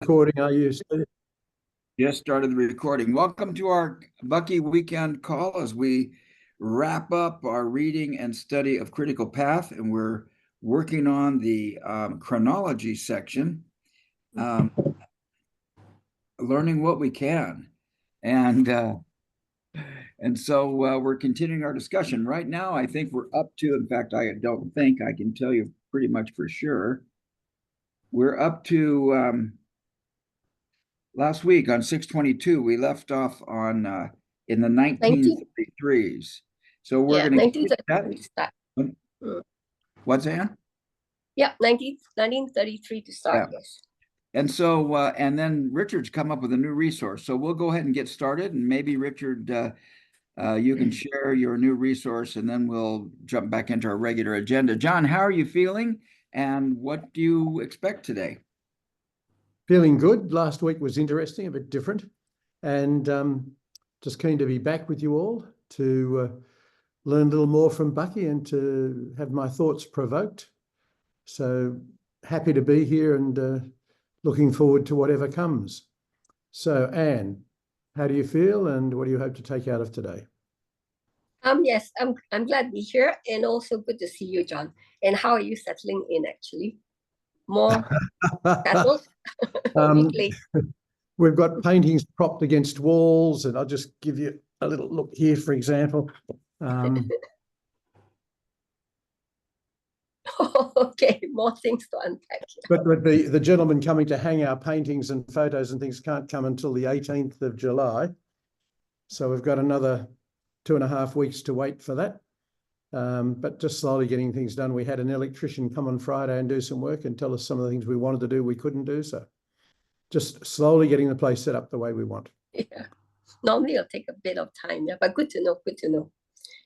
Recording, are you? Just started the recording. Welcome to our Bucky weekend call as we wrap up our reading and study of Critical Path, and we're working on the chronology section, learning what we can, and so we're continuing our discussion. Right now, I think we're up to. In fact, I don't think I can tell you pretty much for sure. We're up to. Last week on 622, we left off on in the 1933s. So we're going to keep that. What's that? Yeah, 1933 to start, yeah. Yes. And so, and then Richard's come up with a new resource. So we'll go ahead and get started. And maybe, Richard, you can share your new resource, and then we'll jump back into our regular agenda. John, how are you feeling? And what do you expect today? Feeling good. Last week was interesting, a bit different, and just keen to be back with you all to learn a little more from Bucky and to have my thoughts provoked. So happy to be here and looking forward to whatever comes. So, Anne, how do you feel, and what do you hope to take out of today? Yes, I'm glad to be here, and also good to see you, John. And how are you settling in, actually? More settled? We've got paintings propped against walls, and I'll just give you a little look here, for example. Okay, more things to unpack. But the gentleman coming to hang our paintings and photos and things can't come until the 18th of July. So we've got another 2.5 weeks to wait for that. But just slowly getting things done. We had an electrician come on Friday and do some work and tell us some of the things we wanted to do we couldn't do. So just slowly getting the place set up the way we want. Yeah, normally it'll take a bit of time, yeah, but good to know, good to know.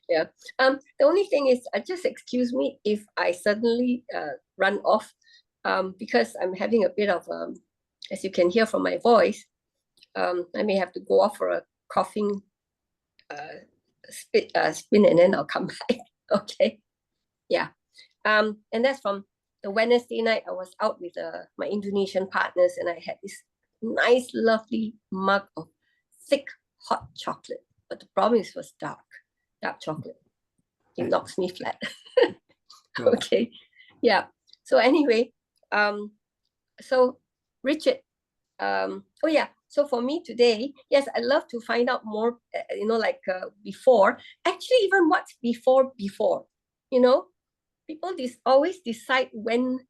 Yeah. The only thing is, just excuse me if I suddenly run off, because I'm having a bit of, as you can hear from my voice, I may have to go off for a coughing spin, and then I'll come back. Okay. Yeah. And that's from the Wednesday night. I was out with my Indonesian partners, and I had this nice, lovely mug of thick, hot chocolate. But the problem is, it was dark chocolate. It knocks me flat. Okay. Yeah. So anyway, so Richard, oh yeah. So for me today, yes, I love to find out more, before. Actually, even what's before, people always decide when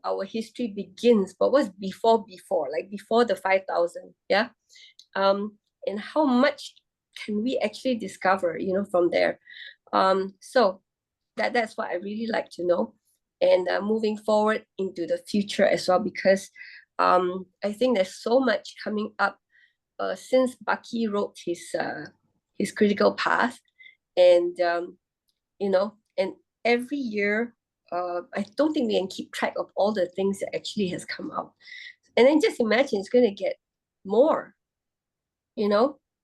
our history begins, but what's before, like before the 5,000, yeah? And how much can we actually discover, from there? So that's what I really like to know. And moving forward into the future as well, because I think there's so much coming up since Bucky wrote his Critical Path, and and every year I don't think we can keep track of all the things that actually has come out. And then just imagine it's going to get more.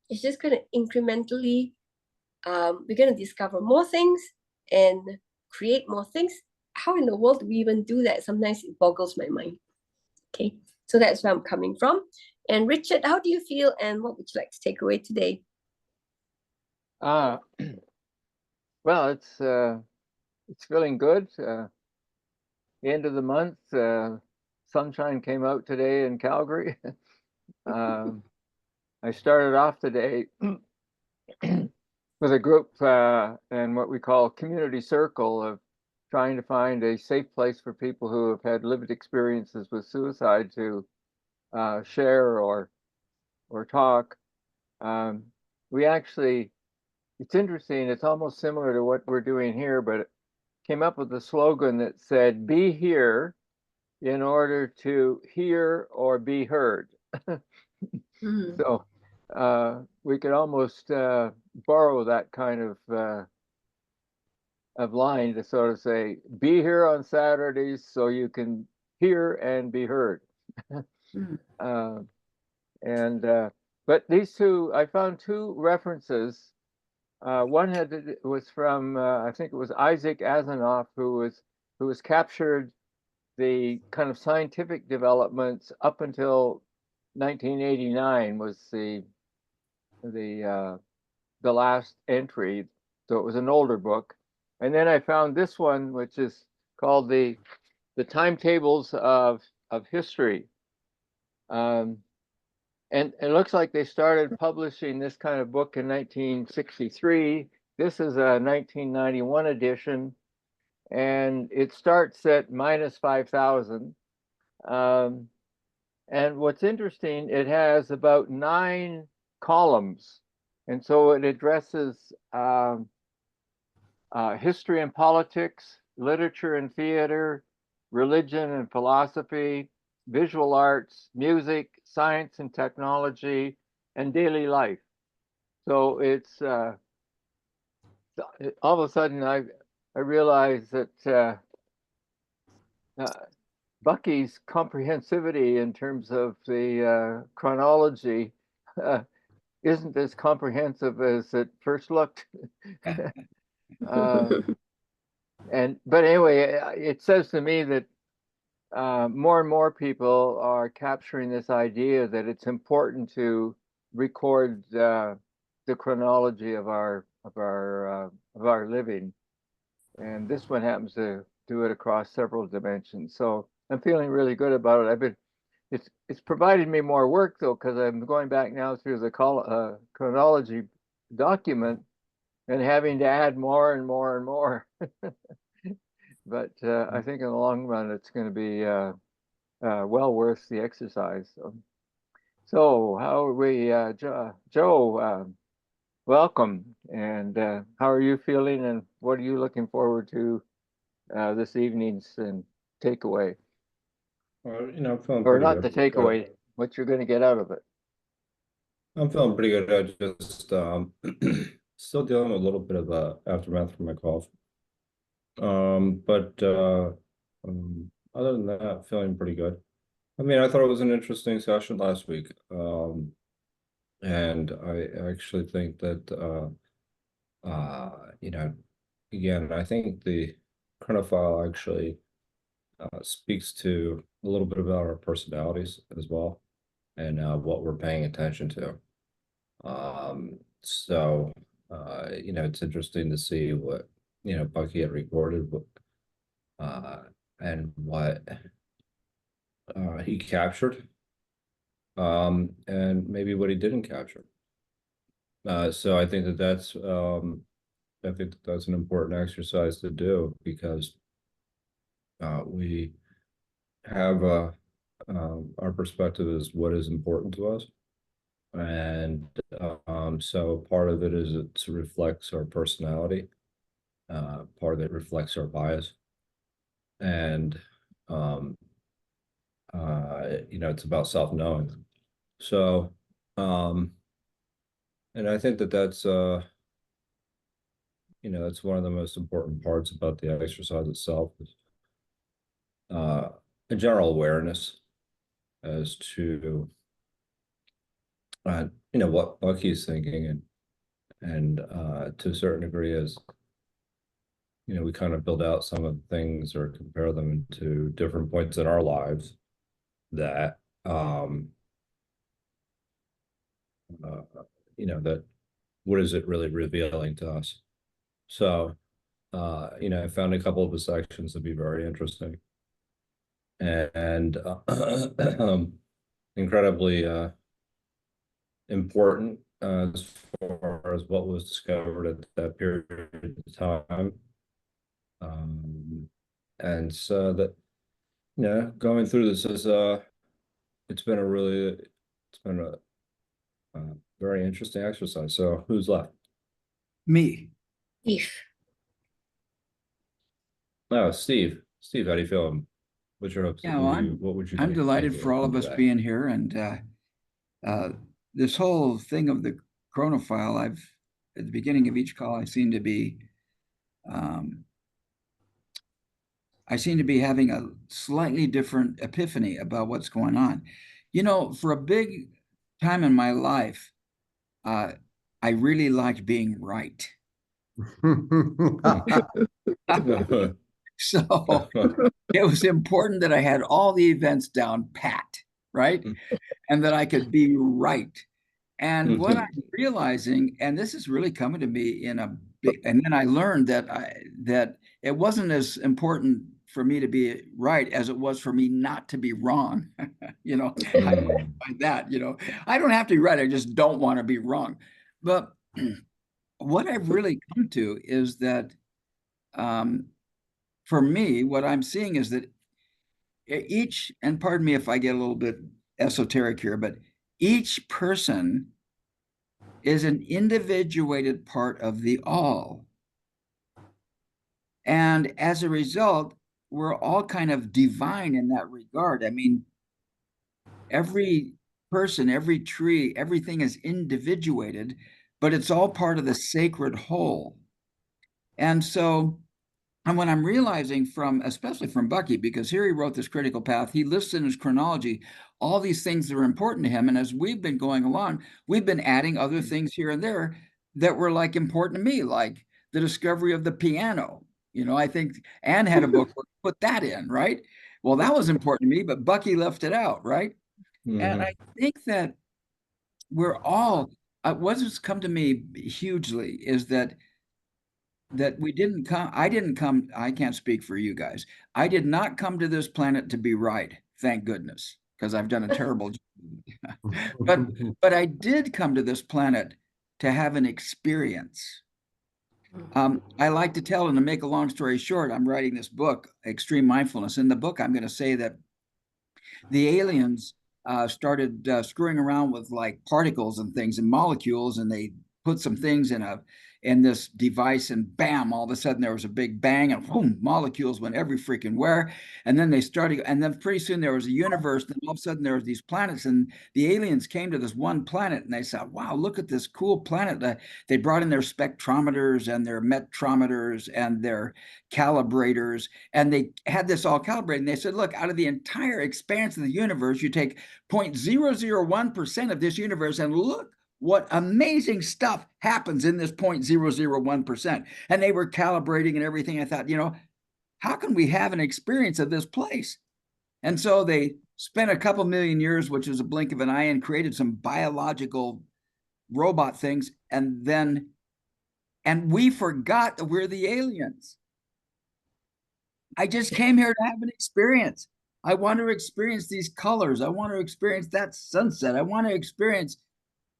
It's just going to incrementally, we're going to discover more things and create more things. How in the world do we even do that? Sometimes it boggles my mind. Okay, so that's where I'm coming from. And Richard, how do you feel, and what would you like to take away today? Well, it's feeling good. End of the month, sunshine came out today in Calgary. I started off today with a group and what we call community circle of trying to find a safe place for people who have had lived experiences with suicide to share or talk. We actually, it's interesting, it's almost similar to what we're doing here, but it came up with a slogan that said, be here in order to hear or be heard. So we could almost borrow that kind of line to sort of say, be here on Saturdays so you can hear and be heard. But these two, I found two references. One was from I think it was Isaac Asimov, who was captured the kind of scientific developments up until 1989 was the last entry. So it was an older book. And then I found this one, which is called the Timetables of History. And it looks like they started publishing this kind of book in 1963. This is a 1991 edition, and it starts at minus 5,000. And what's interesting, it has about 9 columns. And so it addresses history and politics, literature and theater, religion and philosophy, visual arts, music, science and technology, and daily life. So it's all of a sudden I realized that Bucky's comprehensivity in terms of the chronology isn't as comprehensive as it first looked. But anyway, it says to me that more and more people are capturing this idea that it's important to record the chronology of our living, and this one happens to do it across several dimensions. So I'm feeling really good about it. It's provided me more work though, because I'm going back now through the chronology document and having to add more and more and more. But I think in the long run, it's going to be well worth the exercise. So how are we, Joe? Welcome, and how are you feeling, and what are you looking forward to this evening's and takeaway? I'm feeling Or pretty not the good. takeaway, what you're going to get out of it. I'm feeling pretty good. I just still dealing with a little bit of aftermath from my cough. But other than that, feeling pretty good. I mean, I thought it was an interesting session last week. And I actually think that again, I think the chronophile actually speaks to a little bit about our personalities as well, and what we're paying attention to. So it's interesting to see what Bucky had recorded, and what he captured, and maybe what he didn't capture. So I think that's an important exercise to do, because we have our perspective is what is important to us. And so part of it is it reflects our personality. Part of it reflects our bias. And it's about self-knowing. So and I think that's that's one of the most important parts about the exercise itself, is a general awareness as to what Bucky's thinking, and to a certain degree, as we kind of build out some of the things or compare them to different points in our lives, that that what is it really revealing to us. So I found a couple of the sections to be very interesting, and incredibly important as far as what was discovered at that period of time. And so that, going through this is it's been a very interesting exercise. So who's left? Me. If Oh, Steve. Steve, how do you feel? What's your hopes? Yeah, well, what would you I'm like delighted to for all of come us today? being here, and this whole thing of the chronophile, at the beginning of each call, I seem to be having a slightly different epiphany about what's going on. For a big time in my life, I really liked being right. So it was important that I had all the events down pat, right? And that I could be right. And what I'm realizing, and this is really coming to me in a big, and then I learned that it wasn't as important for me to be right as it was for me not to be wrong. You know, I find that, you know, I don't have to be right. I just don't want to be wrong. But what I've really come to is that for me, what I'm seeing is that each, and pardon me if I get a little bit esoteric here, but each person is an individuated part of the all. And as a result, we're all kind of divine in that regard. I mean, every person, every tree, everything is individuated, but it's all part of the sacred whole. And so, and what I'm realizing from, especially from Bucky, because here he wrote this critical path, he lists in his chronology all these things that are important to him. And as we've been going along, we've been adding other things here and there that were like important to me, like the discovery of the piano. You know, I think Anne had a book where put that in, right? Well, that was important to me, but Bucky left it out, right? And I think that we're all, what's come to me hugely is that we didn't come, I didn't come, I can't speak for you guys. I did not come to this planet to be right, thank goodness, because I've done a terrible job. But I did come to this planet to have an experience. I like to tell, and to make a long story short, I'm writing this book, Extreme Mindfulness. In the book, I'm going to say that the aliens started screwing around with like particles and things and molecules, and they put some things in this device, and bam, all of a sudden there was a big bang, and boom, molecules went every freaking where. And then they started, and then pretty soon there was a universe, and all of a sudden there was these planets, and the aliens came to this one planet, and they said, wow, look at this cool planet. They brought in their spectrometers and their metrometers and their calibrators, and they had this all calibrated. And they said, look, out of the entire expanse of the universe, you take 0.001% of this universe, and look what amazing stuff happens in this 0.001%. And they were calibrating and everything. I thought, you know, how can we have an experience of this place? And so they spent a couple million years, which is a blink of an eye, and created some biological robot things. And we forgot that we're the aliens. I just came here to have an experience. I want to experience these colors. I want to experience that sunset. I want to experience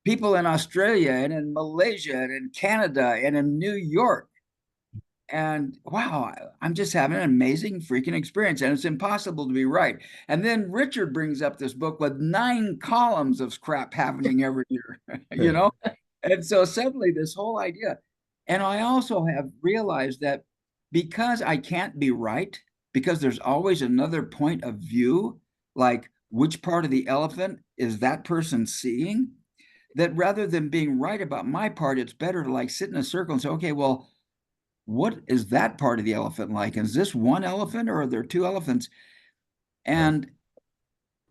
people in Australia and in Malaysia and in Canada and in New York. And wow, I'm just having an amazing freaking experience, and it's impossible to be right. And then Richard brings up this book with 9 columns of crap happening every year, you know? And so suddenly this whole idea, and I also have realized that because I can't be right, because there's always another point of view, like which part of the elephant is that person seeing, that rather than being right about my part, it's better to like sit in a circle and say, okay, well, what is that part of the elephant like? Is this one elephant or are there 2 elephants? And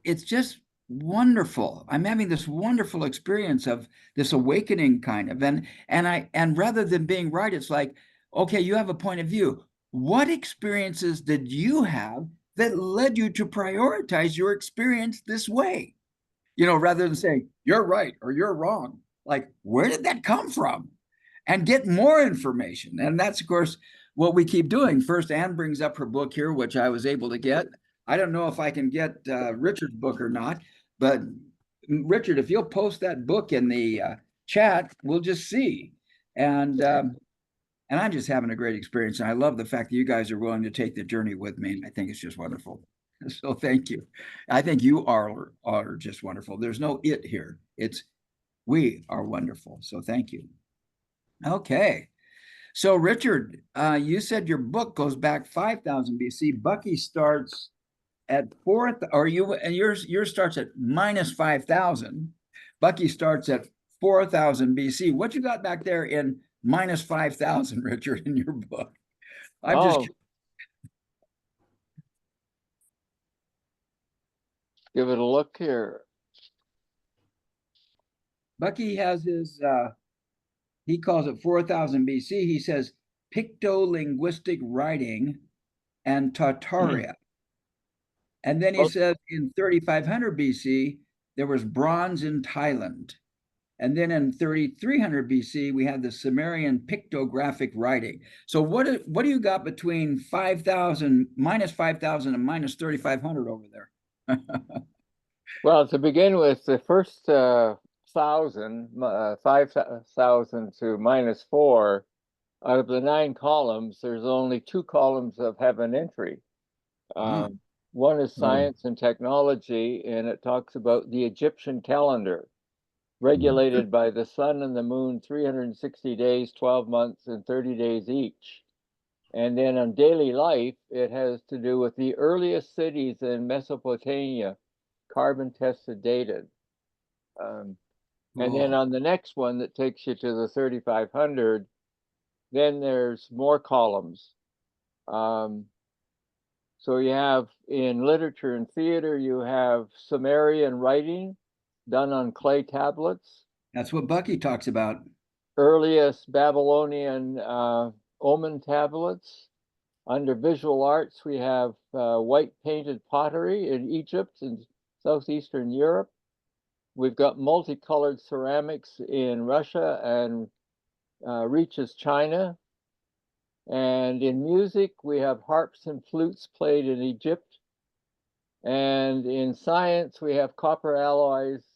it's just wonderful. I'm having this wonderful experience of this awakening kind of, and rather than being right, it's like, okay, you have a point of view. What experiences did you have that led you to prioritize your experience this way? You know, rather than saying you're right or you're wrong, like, where did that come from? And get more information. And that's, of course, what we keep doing. First, Anne brings up her book here, which I was able to get. I don't know if I can get Richard's book or not, but Richard, if you'll post that book in the chat, we'll just see. And I'm just having a great experience. And I love the fact that you guys are willing to take the journey with me. And I think it's just wonderful. So thank you. I think you are just wonderful. There's no it here. It's we are wonderful. So thank you. Okay. So Richard, you said your book goes back 5,000 BC. Bucky starts at 4th, or yours starts at minus 5,000. Bucky starts at 4,000 BC. What you got back there in minus 5,000, Richard, in your book? I'm just give it a look here. Bucky has his he calls it 4,000 BC. He says picto-linguistic writing and Tartaria. And then he Well- says in 3500 BC, there was bronze in Thailand. And then in 3300 BC, we had the Sumerian pictographic writing. So what do you got between 5,000, minus 5,000 and minus 3,500 over there? Well, to begin with, the first 5,000 to -4, out of the 9 columns, there's only 2 columns that have an entry. One is science and technology, and it talks about the Egyptian calendar, regulated by the sun and the moon, 360 days, 12 months, and 30 days each. And then on daily life, it has to do with the earliest cities in Mesopotamia, carbon tested dated. And then on the next one that takes you to the 3,500, then there's more columns. So you have in literature and theater, you have Sumerian writing done on clay tablets. That's what Bucky talks about. Earliest Babylonian omen tablets. Under visual arts, we have white painted pottery in Egypt and southeastern Europe. We've got multicolored ceramics in Russia and reaches China. And in music, we have harps and flutes played in Egypt. And in science, we have copper alloys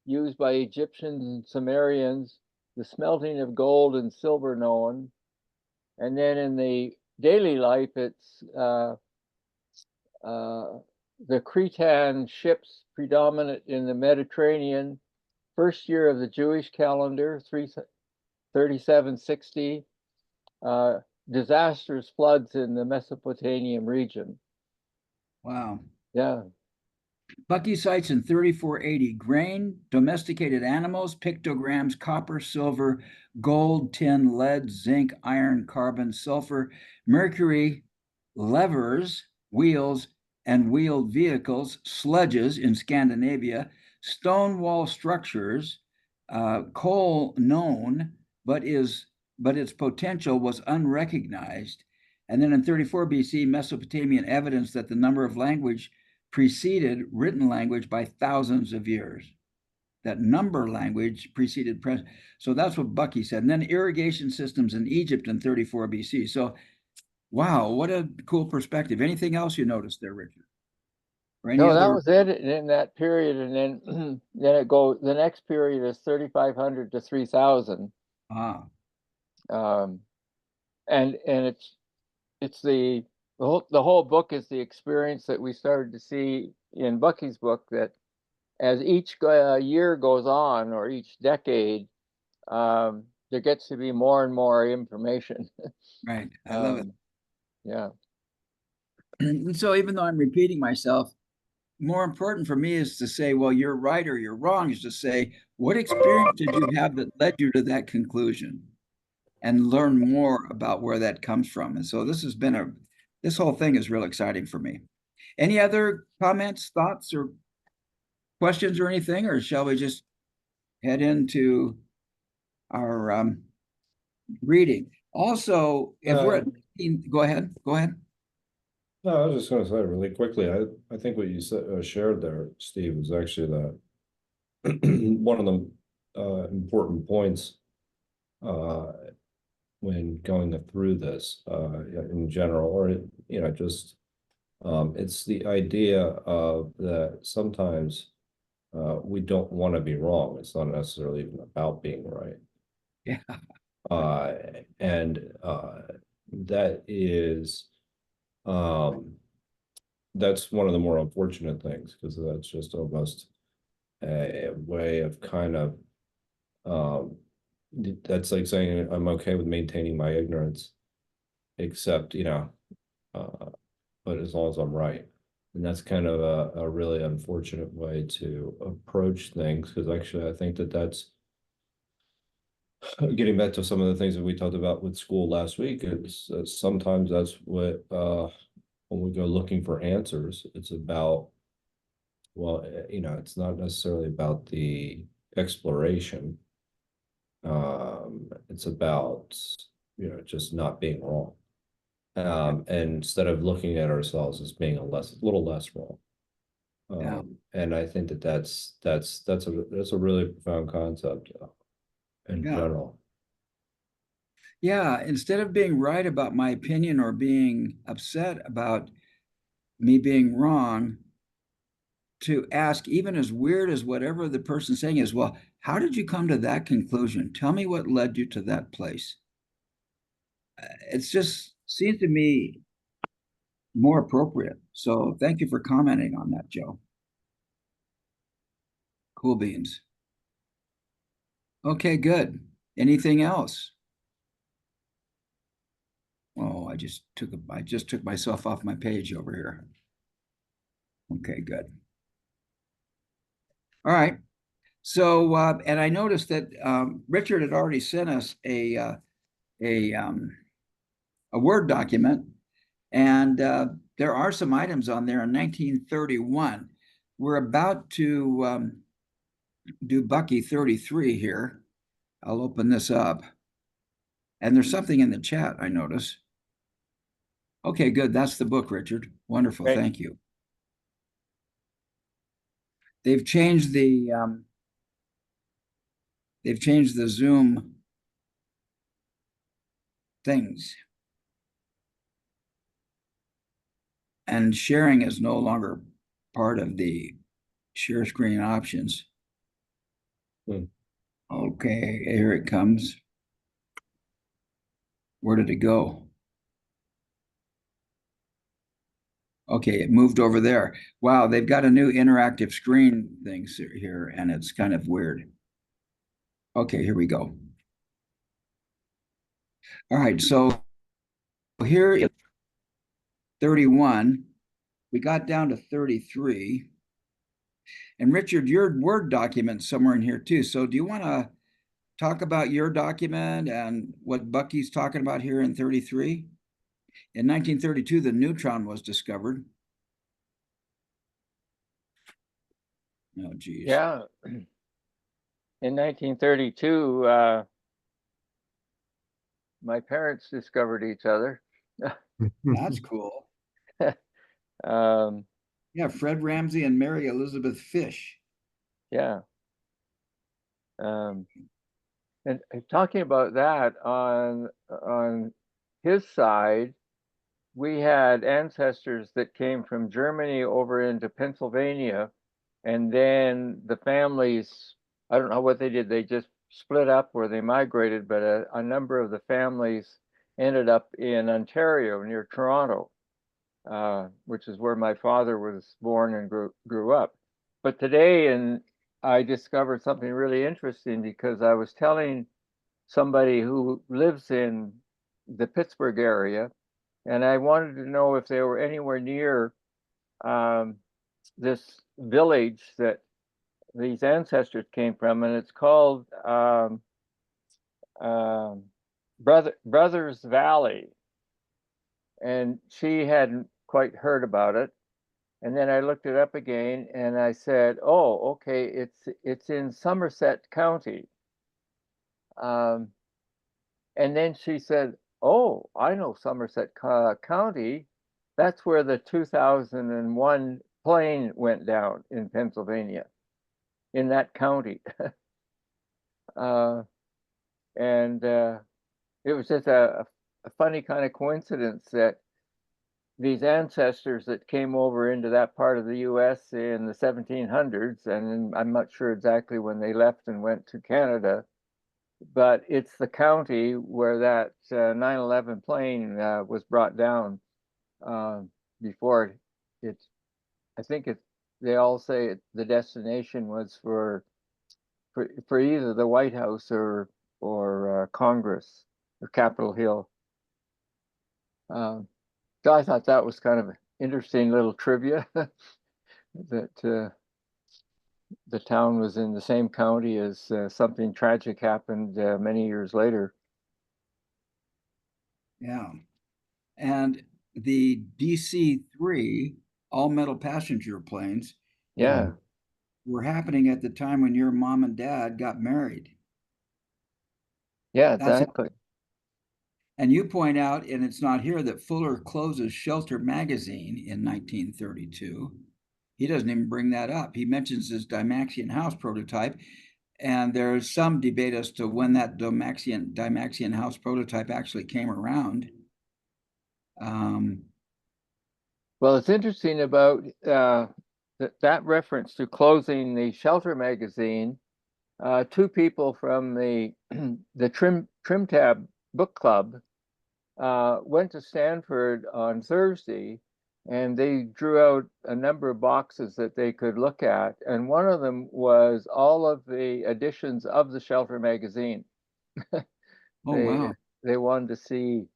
used by Egyptians and Sumerians, the smelting of gold and silver known. And then in the daily life, it's the Cretan ships predominant in the Mediterranean, first year of the Jewish calendar, 3760, disastrous floods in the Mesopotamian region. Wow. Yeah. Bucky cites in 3480 grain, domesticated animals, pictograms, copper, silver, gold, tin, lead, zinc, iron, carbon, sulfur, mercury, levers, wheels, and wheeled vehicles, sledges in Scandinavia, stone wall structures, coal known, but its potential was unrecognized. And then in 34 BC, Mesopotamian evidence that the number of language preceded written language by thousands of years. That number language preceded present. So that's what Bucky said. And then irrigation systems in Egypt in 34 BC. So, wow, what a cool perspective. Anything else you noticed there, Richard? Or any No, other? that was it in that period. And then then it goes, the next period is 3,500 to 3,000. Ah, And it's the whole book is the experience that we started to see in Bucky's book, that as each year goes on, or each decade, there gets to be more and more information. right. I love it. Yeah. And so even though I'm repeating myself, more important for me is to say, well, you're right or you're wrong, is to say, what experience did you have that led you to that conclusion? And learn more about where that comes from. And so this whole thing is real exciting for me. Any other comments, thoughts, or questions or anything, or shall we just head into our reading? Also, if we're at, go ahead. No, I was just gonna say really quickly, I think what you said, shared there, Steve, was actually that one of the important points when going through this in general, or just it's the idea of that sometimes we don't want to be wrong. It's not necessarily even about being right. Yeah. And that is that's one of the more unfortunate things, because that's just almost a way of kind of that's like saying I'm okay with maintaining my ignorance, except but as long as I'm right. And that's kind of a really unfortunate way to approach things, because actually I think that's getting back to some of the things that we talked about with school last week. It's sometimes that's what when we go looking for answers, it's about, well, it's not necessarily about the exploration. It's about just not being wrong. And instead of looking at ourselves as being a little less wrong. Yeah. And I think that's a really profound concept in Yeah. general. Yeah, instead of being right about my opinion or being upset about me being wrong, to ask, even as weird as whatever the person's saying is, well, how did you come to that conclusion? Tell me what led you to that place. It's just seems to me more appropriate. So thank you for commenting on that, Joe. Cool beans. Okay, good. Anything else? Oh, I just took myself off my page over here. Okay, good. All right. So, and I noticed that Richard had already sent us a Word document, and there are some items on there in 1931. We're about to do Bucky 33 here. I'll open this up, and there's something in the chat I notice. Okay, good. That's the book, Richard. Wonderful. Great. Thank you. They've changed the Zoom things. And sharing is no longer part of the share screen options. Hmm. Okay, here it comes. Where did it go? Okay, it moved over there. Wow, they've got a new interactive screen thing here, and it's kind of weird. Okay, here we go. All right, so here is 31. We got down to 33. And Richard, your Word document's somewhere in here too. So do you want to talk about your document and what Bucky's talking about here in 33? In 1932, the neutron was discovered. Oh, geez. Yeah. In 1932, my parents discovered each other. That's cool. Um, Yeah, Fred Ramsey and Mary Elizabeth Fish. yeah. And talking about that, on his side, we had ancestors that came from Germany over into Pennsylvania, and then the families, I don't know what they did, they just split up or they migrated, but a number of the families ended up in Ontario near Toronto, which is where my father was born and grew up. But today, and I discovered something really interesting because I was telling somebody who lives in the Pittsburgh area, and I wanted to know if they were anywhere near this village that these ancestors came from, and it's called Brothers Valley. And she hadn't quite heard about it. And then I looked it up again, and I said, "Oh, okay, it's in Somerset County." And then she said, "Oh, I know Somerset County. That's where the 2001 plane went down in Pennsylvania, in that county." uh, and it was just a funny kind of coincidence that these ancestors that came over into that part of the US in the 1700s, and I'm not sure exactly when they left and went to Canada, but it's the county where that 9/11 plane was brought down before it. I think they all say the destination was for either the White House or Congress or Capitol Hill. So I thought that was kind of an interesting little trivia that the town was in the same county as something tragic happened many years later. Yeah. And the DC-3 all metal passenger planes Yeah, were happening at the time when your mom and dad got married. yeah, That's exactly. And you point out, and it's not here, that Fuller closes Shelter magazine in 1932. He doesn't even bring that up. He mentions his Dymaxion house prototype, and there's some debate as to when that Dymaxion house prototype actually came around. Well, it's interesting about that reference to closing the Shelter magazine. Two people from the the Trim Tab book club went to Stanford on Thursday, and they drew out a number of boxes that they could look at, and one of them was all of the editions of the Shelter magazine. Oh, wow. They wanted to see.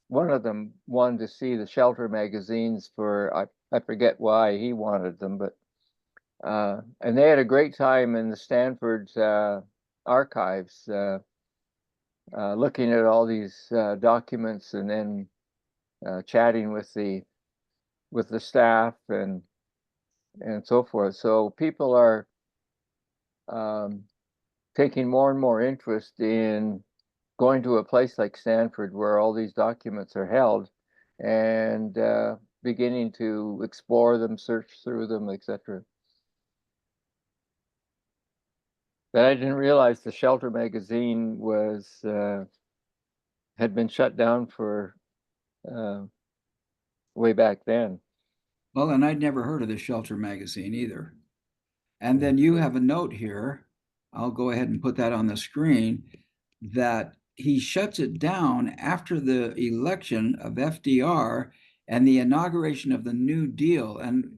One of them wanted to see the Shelter magazines for, I forget why he wanted them, but and they had a great time in the Stanford's archives, looking at all these documents, and then chatting with the staff and so forth. So people are taking more and more interest in going to a place like Stanford where all these documents are held, and beginning to explore them, search through them, etc. But I didn't realize the Shelter magazine was had been shut down for way back then. Well, and I'd never heard of the Shelter magazine either. And then you have a note here, I'll go ahead and put that on the screen, that he shuts it down after the election of FDR and the inauguration of the New Deal. And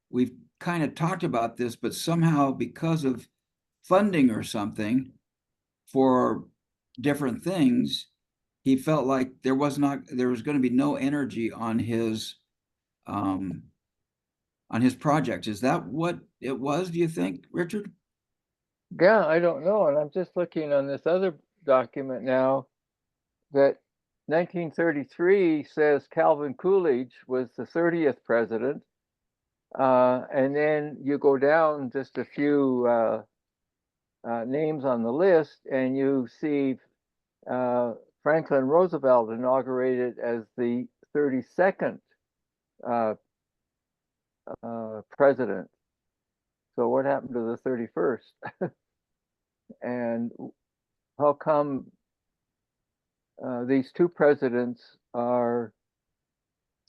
we've kind of talked about this, but somehow because of funding or something for different things, he felt like there was going to be no energy on his project. Is that what it was, do you think, Richard? Yeah, I don't know. And I'm just looking on this other document now that 1933 says Calvin Coolidge was the 30th president. And then you go down just a few names on the list, and you see Franklin Roosevelt inaugurated as the 32nd president. So what happened to the 31st? And how come these two presidents are?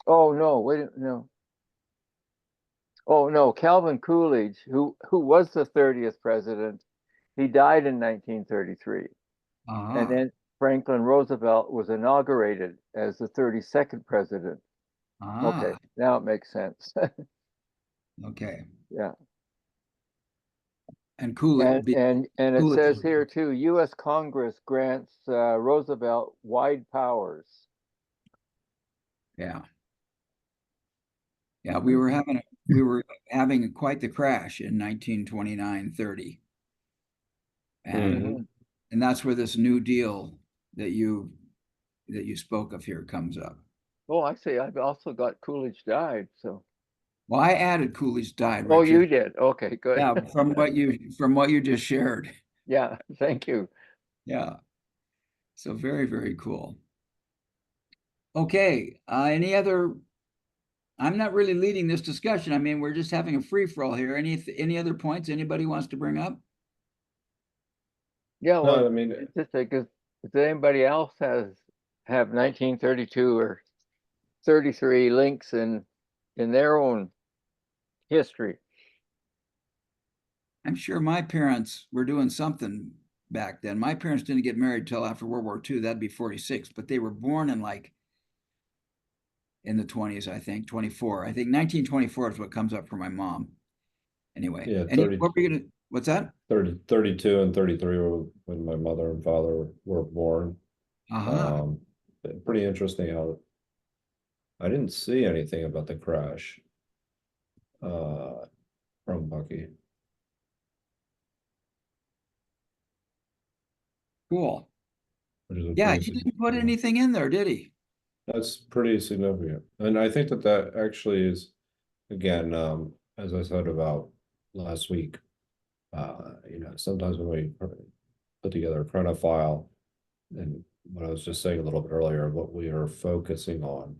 Oh no, wait, no. Oh no, Calvin Coolidge, who was the 30th president, he died in 1933. And then Franklin Roosevelt was inaugurated as the 32nd president. Okay, now it makes sense. Okay. Yeah. And Coolidge. And it says here too, U.S. Congress grants Roosevelt wide powers. Yeah. Yeah, we were having quite the crash in 1929-30. And that's where this New Deal that you spoke of here comes up. Oh, I see. I've also got Coolidge died. So. Well, I added Coolidge died, Richard. Oh, you did. Okay, good. Yeah, from what you just shared. Yeah, thank you. Yeah. So very, very cool. Okay. Any other? I'm not really leading this discussion. I mean, we're just having a free-for-all here. Any other points anybody wants to bring up? Yeah, well, No, I mean, it's just like if anybody else have 1932 or 33 links in their own history. I'm sure my parents were doing something back then. My parents didn't get married till after World War II. That'd be 46, but they were born in the 20s, I think, 24. I think 1924 is what comes up for my mom. Anyway, yeah, what's that? 32 and 33 were when my mother and father were born. Pretty interesting how I didn't see anything about the crash from Bucky. Cool. Yeah, he didn't put anything in there, did he? That's pretty significant. And I think that actually is, again, as I said about last week, sometimes when we put together a chronofile and what I was just saying a little bit earlier, what we are focusing on.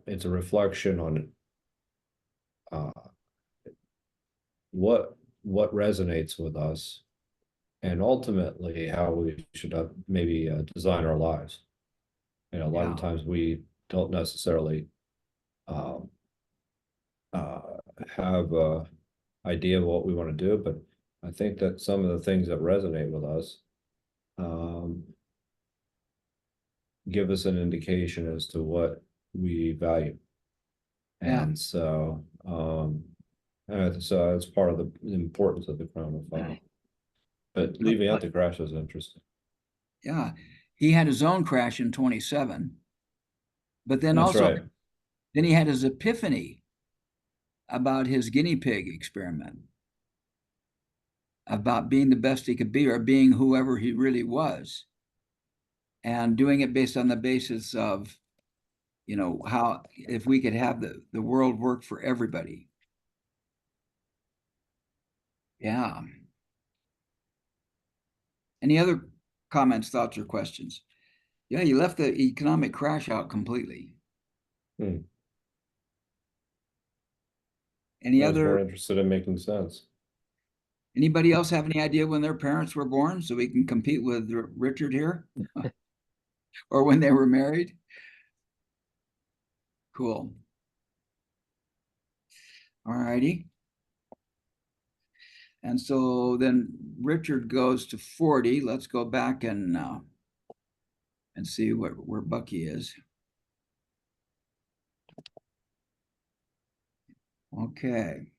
It's a reflection on uh, what resonates with us, and ultimately how we should maybe design our lives. A lot of Yeah. times we don't necessarily um, have a idea of what we want to do, but I think that some of the things that resonate with us give us an indication as to what we value. Yeah. And so it's part of the importance of the crown of fire. But leaving out the crash is interesting. Yeah. He had his own crash in 27, but then That's also, right. then he had his epiphany about his guinea pig experiment, about being the best he could be, or being whoever he really was, and doing it based on the basis of, you know, how, if we could have the world work for everybody. Yeah. Any other comments, thoughts, or questions? Yeah, you left the economic crash out completely. Hmm. Any I was more other, interested in making sense. anybody else have any idea when their parents were born so we can compete with Richard here? Or when they were married? Cool. All righty. And so then Richard goes to 40. Let's go back and see where Bucky is. Okay.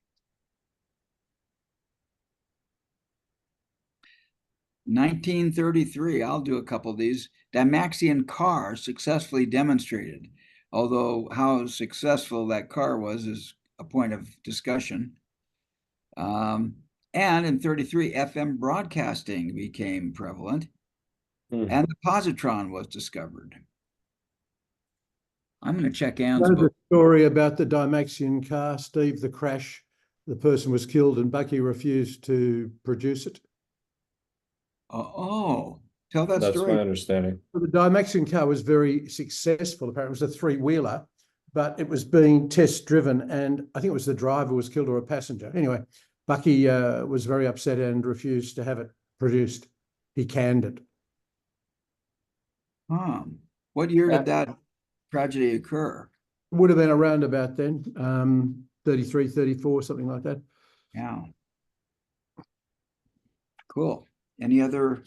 1933, I'll do a couple of these. Dymaxion car successfully demonstrated, although how successful that car was is a point of discussion. And in 33, FM broadcasting became prevalent, and the positron was discovered. I'm going to check Ann's Know the book. story about the Dymaxion car, Steve, the crash? The person was killed and Bucky refused to produce it. Oh, tell that That's story. my understanding. The Dymaxion car was very successful. Apparently, it was a three-wheeler, but it was being test driven, and I think it was the driver was killed or a passenger. Anyway, Bucky was very upset and refused to have it produced. He canned it. What year Yeah. did that tragedy occur? Would have been around about then, 33, 34, something like that. Yeah. Cool. Any other?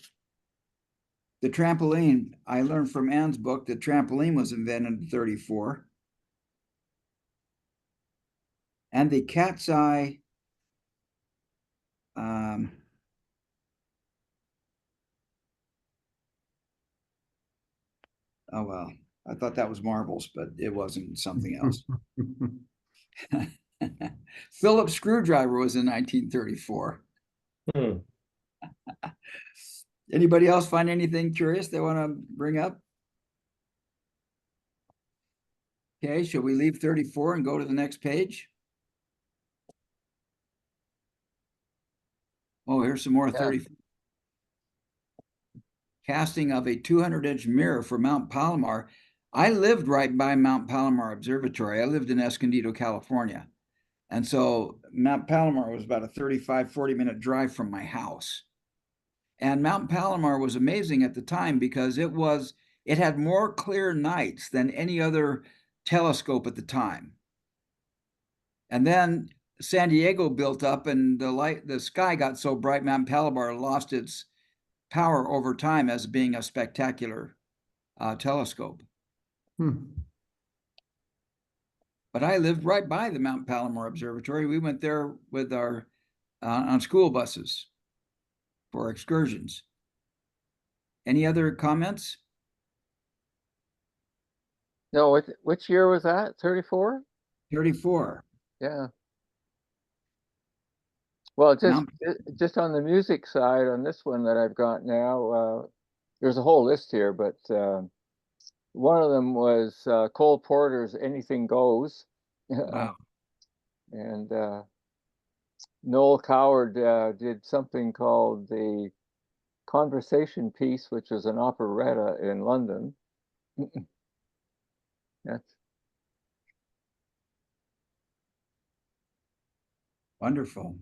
The trampoline, I learned from Ann's book that trampoline was invented in 34. And the cat's eye, oh well, I thought that was marbles, but it wasn't, something else. Phillips screwdriver was in 1934. Anybody else find anything curious they want to bring up? Okay, shall we leave 34 and go to the next page? Oh, here's some more 34. Casting of a 200-inch mirror for Mount Palomar. I lived right by Mount Palomar Observatory. I lived in Escondido, California. And so Mount Palomar was about a 35, 40-minute drive from my house. And Mount Palomar was amazing at the time because it had more clear nights than any other telescope at the time. And then San Diego built up and the sky got so bright, Mount Palomar lost its power over time as being a spectacular telescope. But I lived right by the Mount Palomar Observatory. We went there with our on school buses for excursions. Any other comments? No, which year was that? 34? 34. Yeah. Well, just on the music side, on this one that I've got now, there's a whole list here, but one of them was Cole Porter's "Anything Goes," Wow. and Noel Coward did something called the conversation piece, which was an operetta in London. That's Wonderful.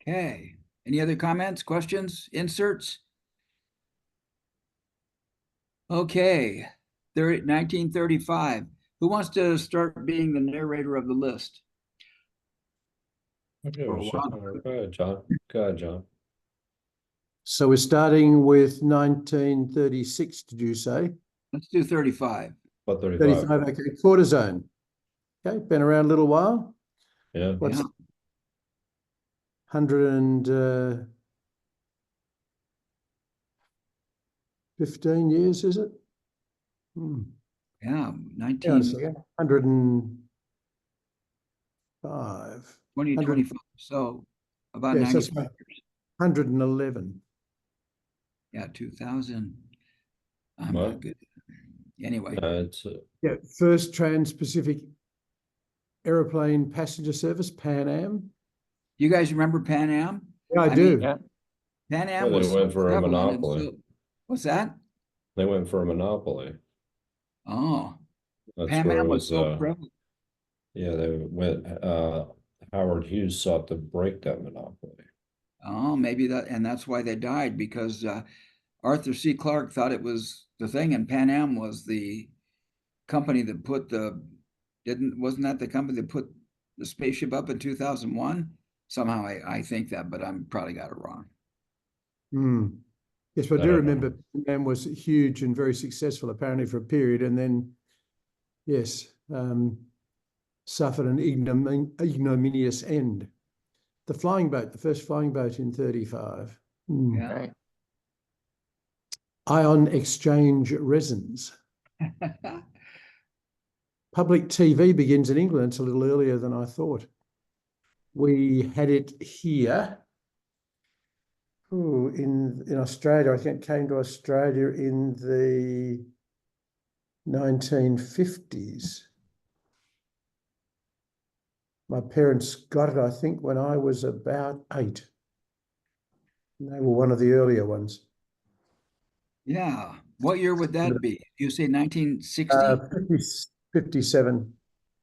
Okay. Any other comments, questions, inserts? Okay. 1935. Who wants to start being the narrator of the list? Okay, For a sure. while. Go ahead, John. Go ahead, John. So we're starting with 1936, did you say? Let's do 35. About 35. 35, okay, cortisone. Okay, been around a little while. Yeah. What's Yeah. 115 years, is it? Hmm. Yeah. Hang on a 19, second. 105. 20, 25. So about Yes, 90. that's right. 111. Yeah, 2000. I'm What? not good. Anyway, It's Yeah, first Trans-Pacific aeroplane passenger service, Pan Am. you guys remember Pan Am? Yeah, I I do. mean, yeah. Pan Yeah, Am they was so went for a prevalent and monopoly. so, what's that? They went for a monopoly. Oh, That's Pan where Am it was was. so prevalent. Yeah, they went. Howard Hughes sought to break that monopoly. Oh, maybe that, and that's why they died, because Arthur C. Clarke thought it was the thing, and Pan Am was the company that wasn't that the company that put the spaceship up in 2001? Somehow I think that, but I'm probably got it wrong. Hmm. Yes, but I I do don't know. remember Pan Am was huge and very successful, apparently, for a period, and then, yes, suffered an ignominious end. The flying boat, the first flying boat in 35. Hmm. Yeah. Right. Ion exchange resins. Public TV begins in England. It's a little earlier than I thought. We had it here. Ooh, in Australia. I think it came to Australia in the 1950s. My parents got it, I think, when I was about 8. And they were one of the earlier ones. Yeah. What year would that be? You say 1960? 57.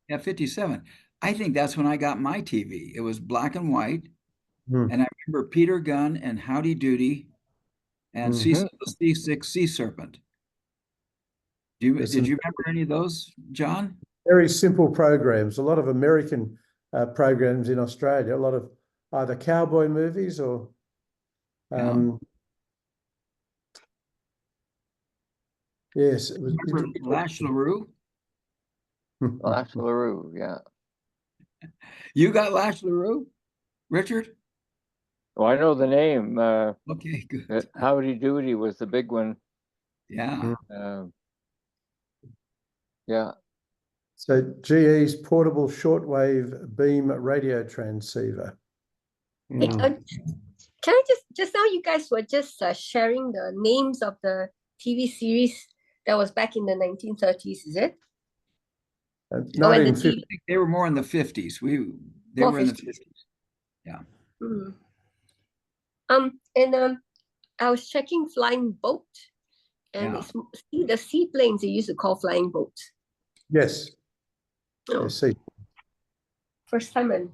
Yeah, 57. I think that's when I got my TV. It was black and white. Hmm. And I remember Peter Gunn and Howdy Doody and Cecil the Sea Sea Serpent. There's Did some you remember any of those, John? very simple programs, a lot of American programs in Australia, a lot of either cowboy movies or yes, it was. Remember Lash LaRue? Lash LaRue, yeah. You got Lash LaRue, Richard? Well, I know the name. Okay, good. Howdy Doody was the big one. Yeah. Yeah. So GE's portable shortwave beam radio transceiver. Can I just now you guys were just sharing the names of the TV series that was back in the 1930s, is it? Or when the 1950. I think they were more in the 50s. They More were in the 50s. 50s. Yeah. And I was checking flying boat, and Yeah. it's the seaplanes they used to call flying boats. Yes. Oh, Yes, see. first time I'm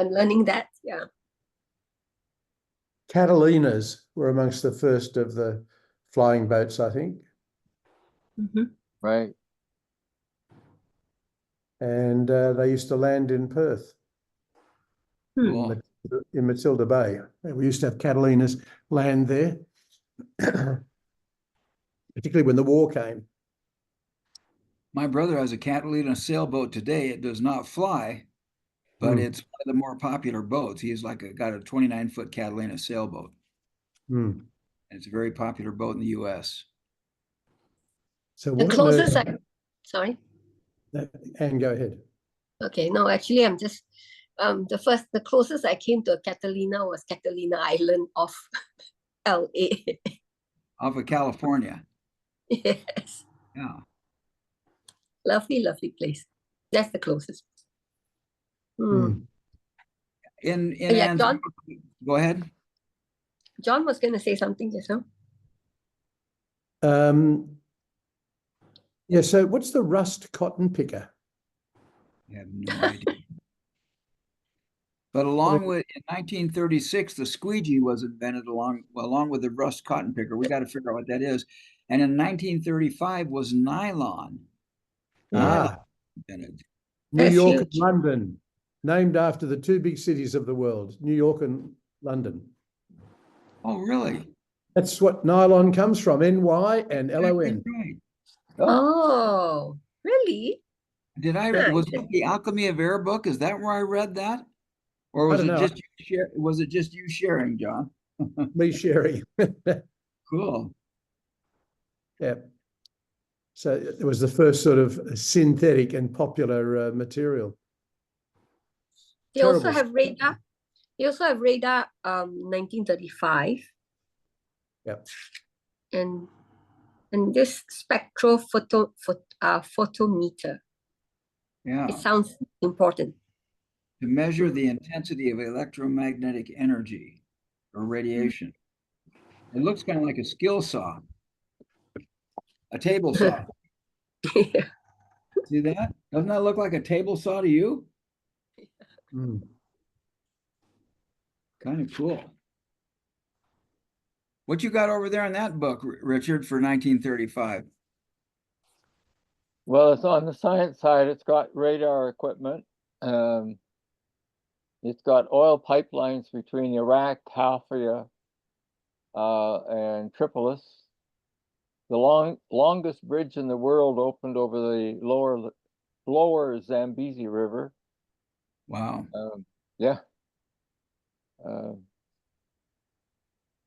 learning that. Yeah. Catalinas were amongst the first of the flying boats, I think. Right. And they used to land in Perth, Cool. in Matilda Bay. We used to have Catalinas land there, particularly when the war came. My brother has a Catalina sailboat today. It does not fly, but it's one of the more popular boats. He's got a 29-foot Catalina sailboat. It's a very popular boat in the U.S. So The what closest sorry. And go ahead. Okay, no, actually I'm just the closest I came to a Catalina was Catalina Island off LA. Off of California. Yes. Yeah. Lovely, lovely place. That's the closest. Yeah, John. Go ahead. John was going to say something just now. Yeah, so what's the rust cotton picker? I have no idea. But along with, in 1936, the squeegee was invented along with the rust cotton picker. We got to figure out what that is. And in 1935 was nylon. Nylon invented. New That's York and huge. London, named after the two big cities of the world, New York and London. Oh, really? That's what nylon comes from, NY and LON. Right. Oh, really? Did I, Huh, was that the Alchemy of Air book? Is that where I read that? Or I was don't it know. just was it just you sharing, John? Me sharing. Cool. Yeah. So it was the first sort of synthetic and popular material. They also Terrible. have radar. They also have radar 1935. Yep. And this spectral photometer. Yeah. It sounds important. To measure the intensity of electromagnetic energy or radiation. It looks kind of like a skill saw, a table saw. Yeah. See that? Doesn't that look like a table saw to you? Mm. Kind of cool. What you got over there in that book, Richard, for 1935? Well, it's on the science side. It's got radar equipment. It's got oil pipelines between Iraq, Halfaya, and Tripolis. The longest bridge in the world opened over the lower Zambezi River. Wow. Yeah.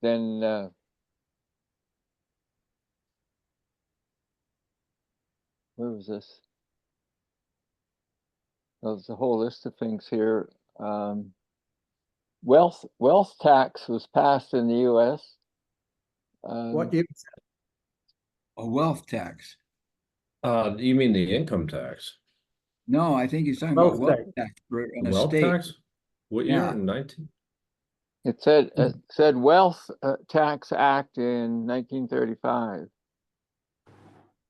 Then where was this? There's a whole list of things here. Wealth tax was passed in the U.S. What year? A wealth tax. You mean the income tax? No, I think he's talking Wealth about wealth tax. tax for an Wealth estate. tax? What year? Yeah. 19? It said Wealth Tax Act in 1935.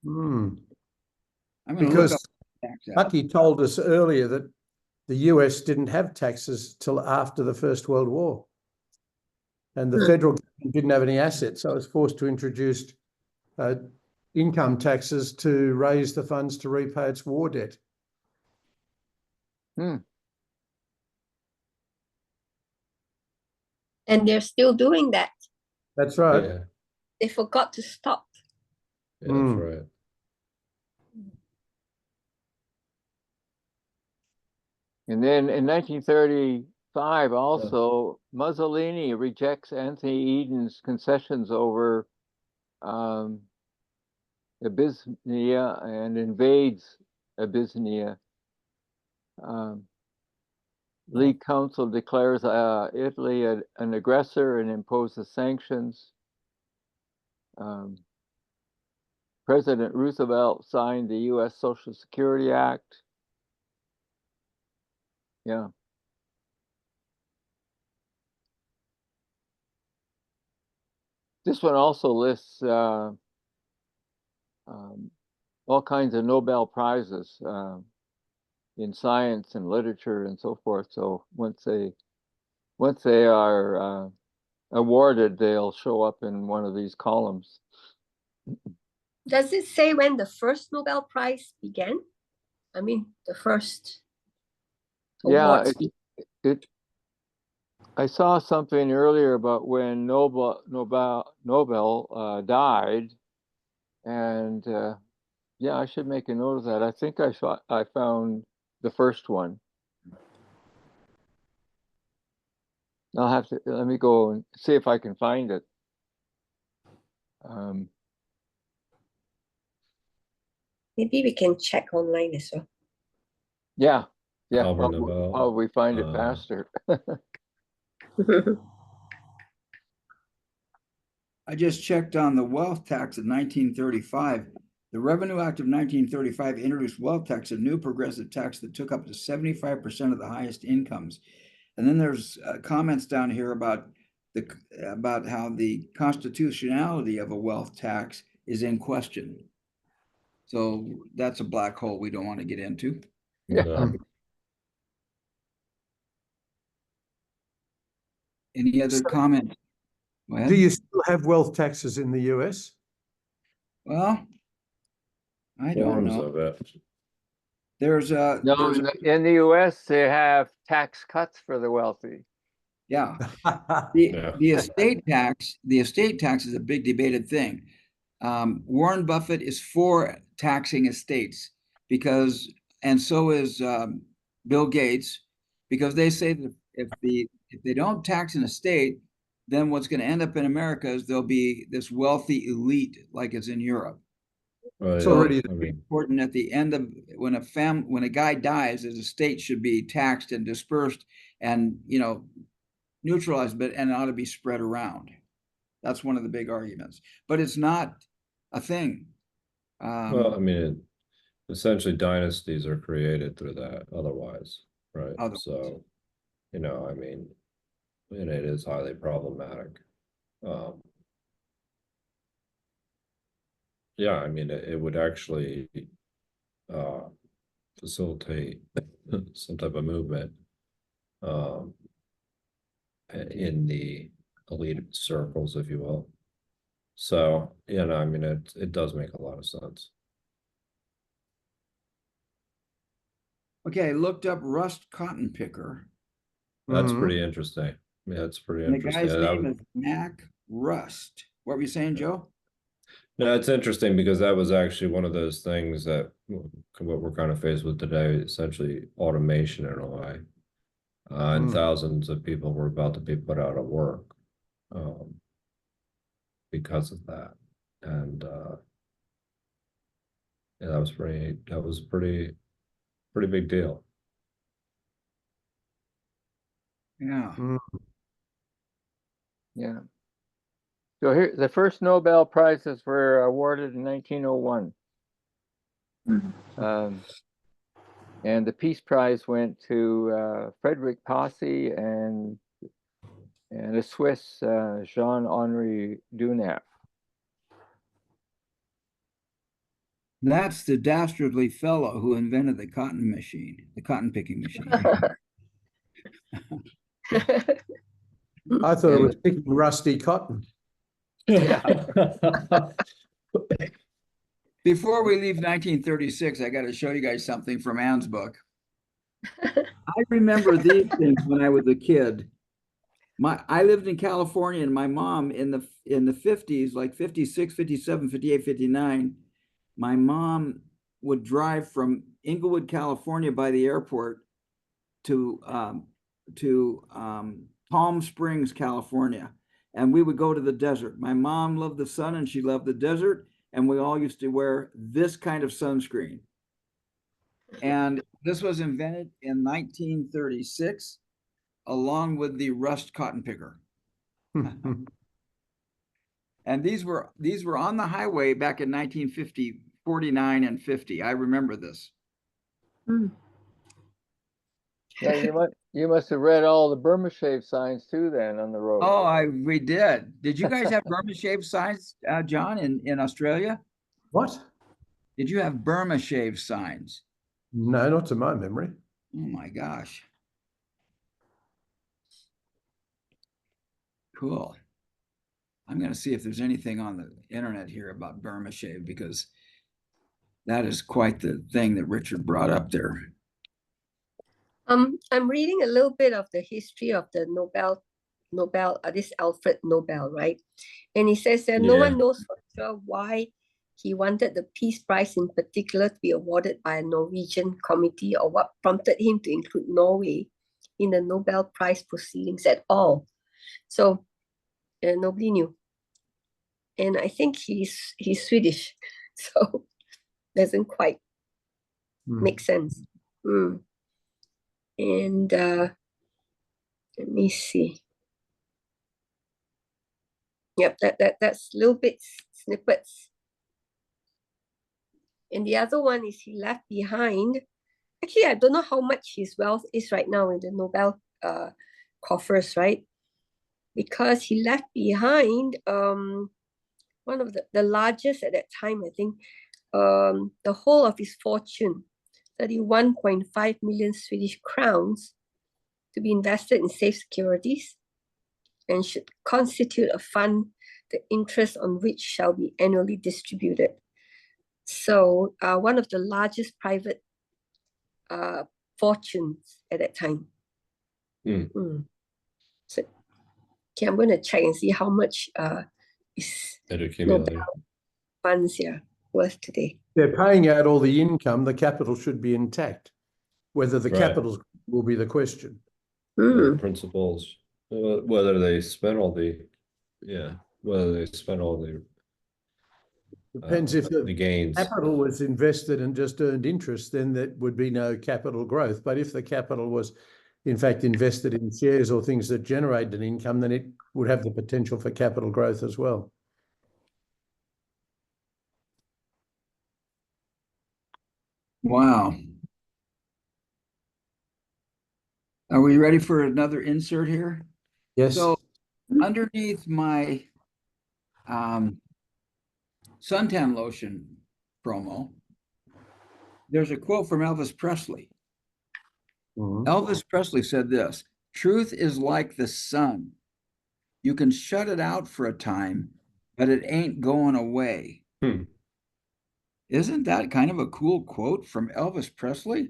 Hmm. I'm going to Because look up tax act. Bucky told us earlier that the US didn't have taxes till after the First World War. And the federal government didn't have any assets, so it was forced to introduce income taxes to raise the funds to repay its war debt. And they're still doing that. That's right. Yeah, They forgot to stop. yeah, that's right. And then in 1935, also, Mussolini rejects Anthony Eden's concessions over Abyssinia and invades Abyssinia. League Council declares Italy an aggressor and imposes sanctions. President Roosevelt signed the U.S. Social Security Act. Yeah. This one also lists all kinds of Nobel Prizes in science and literature and so forth. So once they are awarded, they'll show up in one of these columns. Does it say when the first Nobel Prize began? I mean, the first awards. I saw something earlier about when Nobel died, and yeah, I should make a note of that. I think I found the first one. I'll have to let me go and see if I can find it. Maybe we can check online as well. Yeah, Albert Nobel. probably find it faster. I just checked on the wealth tax of 1935. The Revenue Act of 1935 introduced wealth tax, a new progressive tax that took up to 75% of the highest incomes. And then there's comments down here about how the constitutionality of a wealth tax is in question. So that's a black hole we don't want to get into. Yeah. No. Any other So- comments? Go ahead. Do you still have wealth taxes in the US? Well, I don't Forms know. of it. There's a, No, there's in the US, they have tax cuts for the wealthy. yeah. Yeah. The estate tax is a big debated thing. Warren Buffett is for taxing estates because, and so is Bill Gates, because they say that if they don't tax an estate, then what's going to end up in America is there'll be this wealthy elite like it's in Europe. Well, It's yeah, already- I mean, Important at the end of when a guy dies, his estate should be taxed and dispersed and neutralized, but and it ought to be spread around. That's one of the big arguments, but it's not a thing. well, I mean, essentially dynasties are created through that otherwise, right? Otherwise. So, I mean, and it is highly problematic. Yeah, I mean, it would actually facilitate some type of movement in the elite circles, if you will. So, I mean, it does make a lot of sense. Okay, I looked up rust cotton picker. That's Mhm. pretty interesting. Yeah, it's pretty And the interesting. guy's That name was- is Mac Rust. What were you saying, Joe? No, it's interesting because that was actually one of those things that what we're kind of faced with today, essentially automation in a way. And Mm. thousands of people were about to be put out of work because of that. And yeah, that was pretty big deal. Yeah. Yeah. So here, the first Nobel Prizes were awarded in 1901. And the Peace Prize went to Frederick Passy and a Swiss, Jean-Henri Dunant. That's the dastardly fellow who invented the cotton picking machine. I thought it was picking rusty cotton. Before we leave 1936, I got to show you guys something from Anne's book. I remember these things when I was a kid. I lived in California, and my mom in the 50s, like 56, 57, 58, 59, my mom would drive from Inglewood, California by the airport to Palm Springs, California. And we would go to the desert. My mom loved the sun and she loved the desert. And we all used to wear this kind of sunscreen. And this was invented in 1936, along with the rust cotton picker. And these were on the highway back in 1950, 49 and 50. I remember this. Yeah, you must have read all the Burma shave signs too then on the road. Oh, we did. Did you guys have Burma shave signs, John, in Australia? What? Did you have Burma shave signs? No, not to my memory. Oh my gosh. Cool. I'm going to see if there's anything on the internet here about Burma shave, because that is quite the thing that Richard brought up there. I'm reading a little bit of the history of the this Alfred Nobel, right? And he says that no one knows for sure why he wanted the Peace Prize in particular to be awarded by a Norwegian committee, or what prompted him to include Norway in the Nobel Prize proceedings at all. So nobody knew. And I think he's Swedish, so doesn't quite make sense. And let me see. Yep, that's little bits, snippets. And the other one is he left behind. Actually, I don't know how much his wealth is right now in the Nobel coffers, right? Because he left behind one of the largest at that time, I think, the whole of his fortune, 31.5 million Swedish crowns, to be invested in safe securities and should constitute a fund, the interest on which shall be annually distributed. So one of the largest private fortunes at that time. So, okay, I'm going to check and see how much is It accumulated. funds here worth today. They're paying out all the income, the capital should be intact. Whether the Right. capital will be the question. Principles, whether they spend all the, whether they spend all the Depends if the gains. capital was invested and just earned interest, then there would be no capital growth. But if the capital was in fact invested in shares or things that generate an income, then it would have the potential for capital growth as well. Wow. Are we ready for another insert here? Yes. So underneath my suntan lotion promo, there's a quote from Elvis Presley. Elvis Presley said this: "Truth is like the sun. You can shut it out for a time, but it ain't going away." Isn't that kind of a cool quote from Elvis Presley?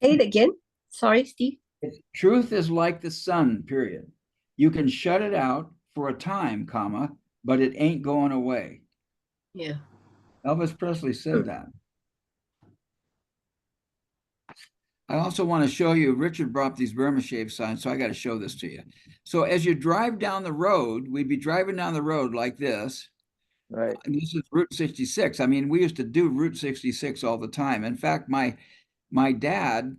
Say it again. Sorry, Steve. Truth is like the sun, period. You can shut it out for a time, comma, but it ain't going away. Yeah. Elvis Presley said that. I also want to show you, Richard brought up these Burma shave signs, so I got to show this to you. So as you drive down the road, we'd be driving down the road like this. Right. And this is Route 66. I mean, we used to do Route 66 all the time. In fact, my dad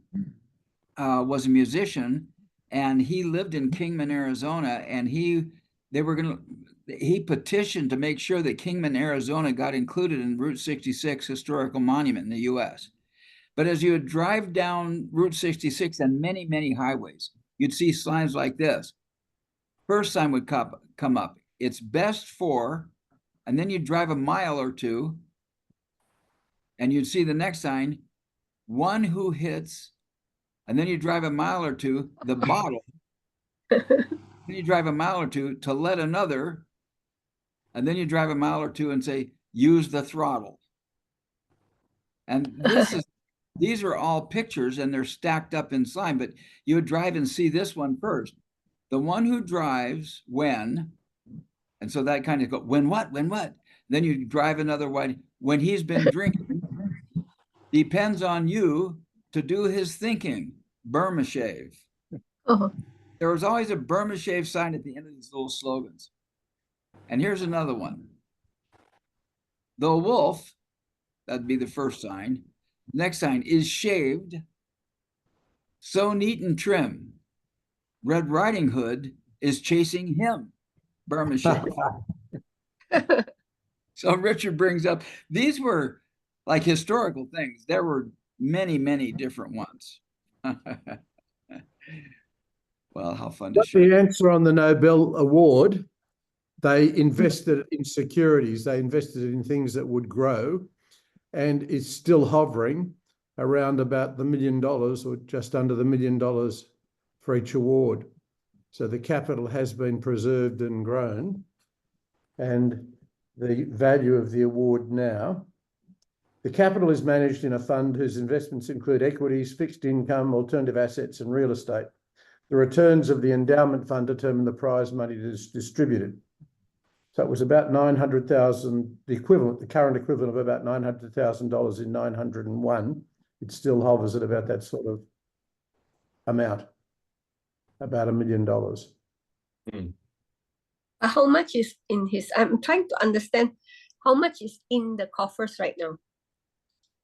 was a musician, and he lived in Kingman, Arizona, and he petitioned to make sure that Kingman, Arizona got included in Route 66 historical monument in the US. But as you would drive down Route 66 and many, many highways, you'd see signs like this. First sign would come up. It's best for, and then you'd drive a mile or two, and you'd see the next sign, one who hits, and then you drive a mile or two, the bottle. Then you drive a mile or two to let another, and then you drive a mile or two and say, use the throttle. And these are all pictures, and they're stacked up in sign, but you would drive and see this one first. The one who drives when, and so that kind of go, when what? Then you drive another one, when he's been drinking, depends on you to do his thinking. Burma shave. There was always a Burma shave sign at the end of these little slogans. And here's another one. The wolf, that'd be the first sign. Next sign is shaved, so neat and trim. Red Riding Hood is chasing him. Burma shave. So Richard brings up, these were like historical things. There were many, many different ones. Well, how fun to show. The answer on the Nobel Award, they invested in securities. They invested in things that would grow, and it's still hovering around about $1 million or just under the $1 million for each award. So the capital has been preserved and grown, and the value of the award now. The capital is managed in a fund whose investments include equities, fixed income, alternative assets, and real estate. The returns of the endowment fund determine the prize money that is distributed. So it was about 900,000, the current equivalent of about $900,000 in 901. It still hovers at about that sort of amount, about $1 million. How much is in his? I'm trying to understand how much is in the coffers right now.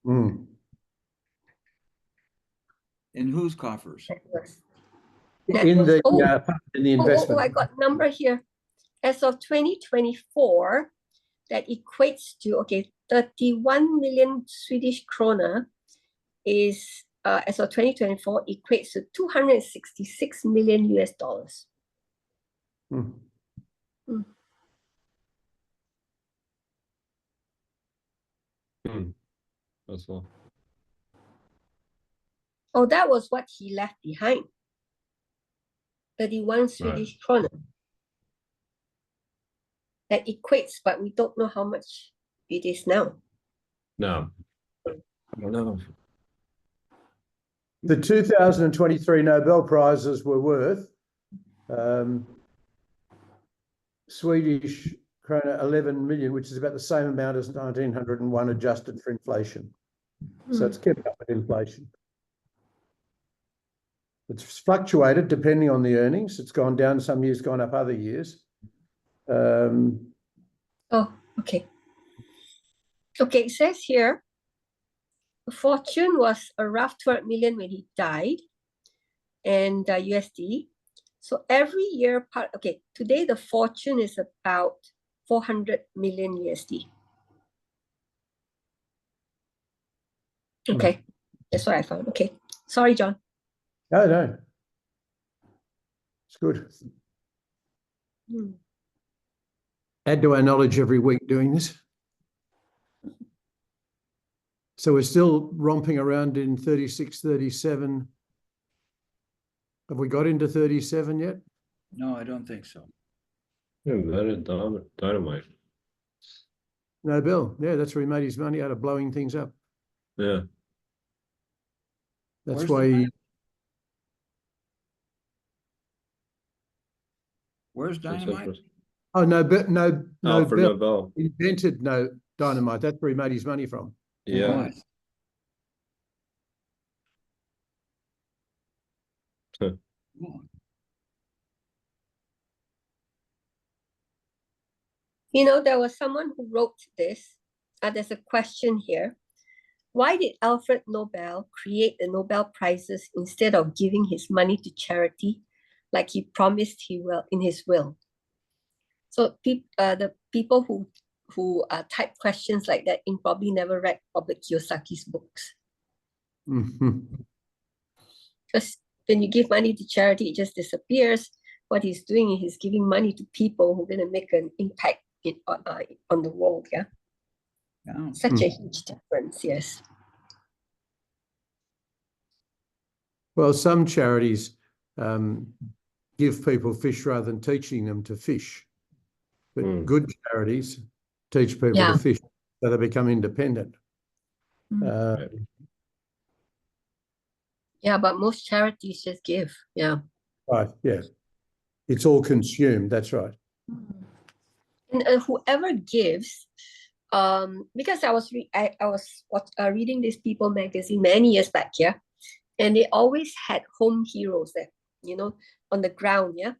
In whose coffers? In the investment. I got number here. As of 2024, that equates to, okay, 31 million Swedish krona is, as of 2024, equates to 266 million US dollars. Hmm. That's all. Oh, that was what he left behind. 31 Swedish krona. That equates, but we don't know how much it is now. No. I don't know. The 2023 Nobel Prizes were worth Swedish krona 11 million, which is about the same amount as 1901 adjusted for inflation. So it's kept up with inflation. It's fluctuated depending on the earnings. It's gone down some years, gone up other years. Oh, okay. Okay, it says here, the fortune was a rough 12 million when he died, and USD. So every year, today the fortune is about 400 million USD. Okay, that's what I found. Okay, sorry, John. No. It's good. Add to our knowledge every week doing this. So we're still romping around in 36, 37. Have we got into 37 yet? No, I don't think so. Invented dynamite. Nobel. Yeah, that's where he made his money out of blowing things up. Yeah. That's Where's the why he, Where's That's dynamite? interesting. oh, Alfred Nobel Nobel. invented dynamite. That's where he made his money from. Yeah. Right. Huh. Oh, You know, there was someone who wrote this. There's a question here. Why did Alfred Nobel create the Nobel Prizes instead of giving his money to charity like he promised he will in his will? So the people who type questions like that in probably never read Robert Kiyosaki's books. Because when you give money to charity, it just disappears. What he's doing is he's giving money to people who are going to make an impact on the world. Yeah, yeah. such a huge difference. Yes. Well, some charities give people fish rather than teaching them to fish. But good charities teach people to fish so they become independent. Yeah, but most charities just give. Yeah. Right, yeah. It's all consumed, that's right. And whoever gives, because I was reading this People magazine many years back, yeah, and they always had home heroes there, on the ground, yeah.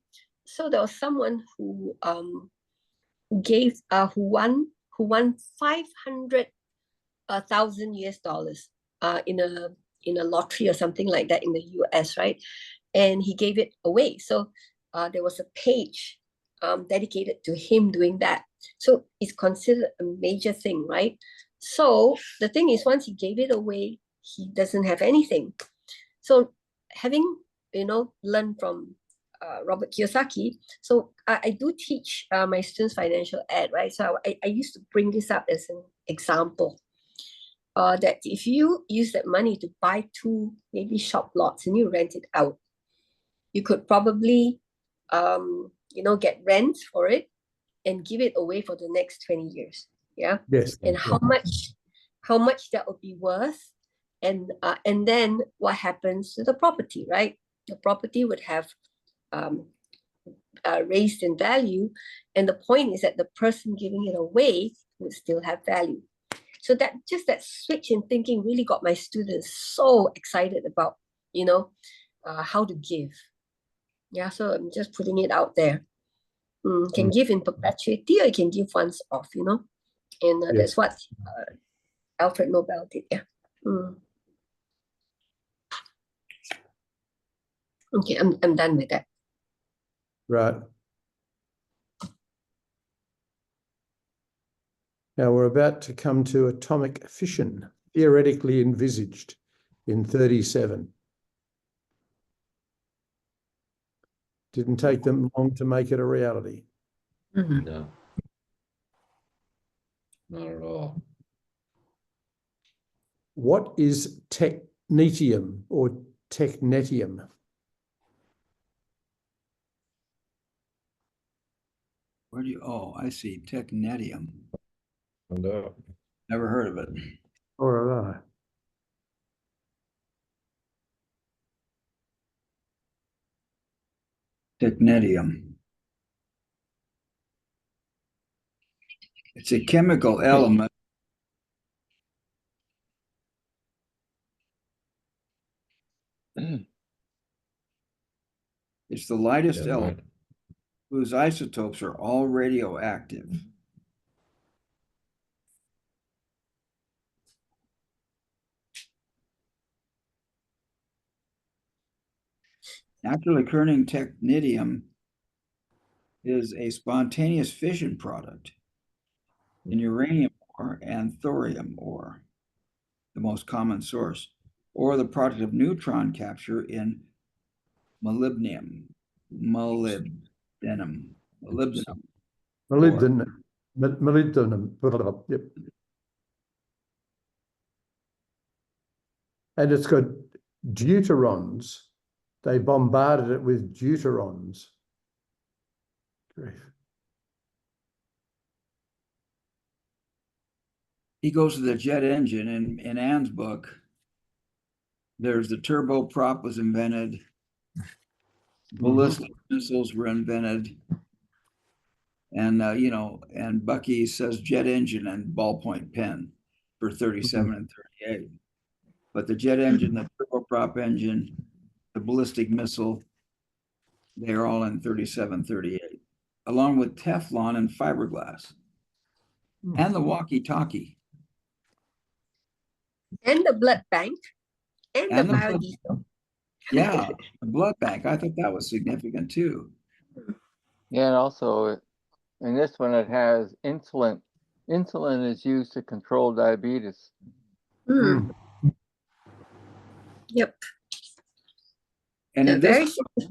So there was someone who won 500,000 US dollars in a lottery or something like that in the US, right? And he gave it away. So there was a page dedicated to him doing that. So it's considered a major thing, right? So the thing is, once he gave it away, he doesn't have anything. So having, learned from Robert Kiyosaki, so I do teach my students financial ed, right? So I used to bring this up as an example. That if you use that money to buy 2 maybe shop lots and you rent it out, you could probably get rent for it and give it away for the next 20 years. Yeah. Yes. And how much that would be worth, and then what happens to the property, right? The property would have raised in value, and the point is that the person giving it away would still have value. So that switch in thinking really got my students so excited about, how to give. Yeah, so I'm just putting it out there. Can give in perpetuity, or you can give once off, and Yes. that's what Alfred Nobel did. Yeah. Okay, I'm done with that. Right. Now we're about to come to atomic fission, theoretically envisaged in 37. Didn't take them long to make it a reality. No. Not at all. What is technetium or technetium? Where do you, oh, I see, technetium. No. Never heard of it. Or Technetium. It's a chemical element. It's the lightest Yeah, element whose isotopes are all radioactive. Naturally occurring technetium is a spontaneous fission product in uranium ore and thorium ore, the most common source, or the product of neutron capture in molybdenum. Molybdenum. molybdenum. Molybdenum. Yep. And it's got deuterons. They bombarded it with deuterons. Grief. He goes to the jet engine in Ann's book. There's the turboprop was invented. Ballistic missiles were invented. And, and Bucky says jet engine and ballpoint pen for 37 and 38. But the jet engine, the turboprop engine, the ballistic missile, they're all in 37, 38, along with Teflon and fiberglass and the walkie-talkie. And the blood bank and the And the biodiesel. Yeah, the blood bank. I thought that was significant too. Yeah, and also in this one it has insulin. Insulin is used to control diabetes. Mm. Yep. And in Very this book,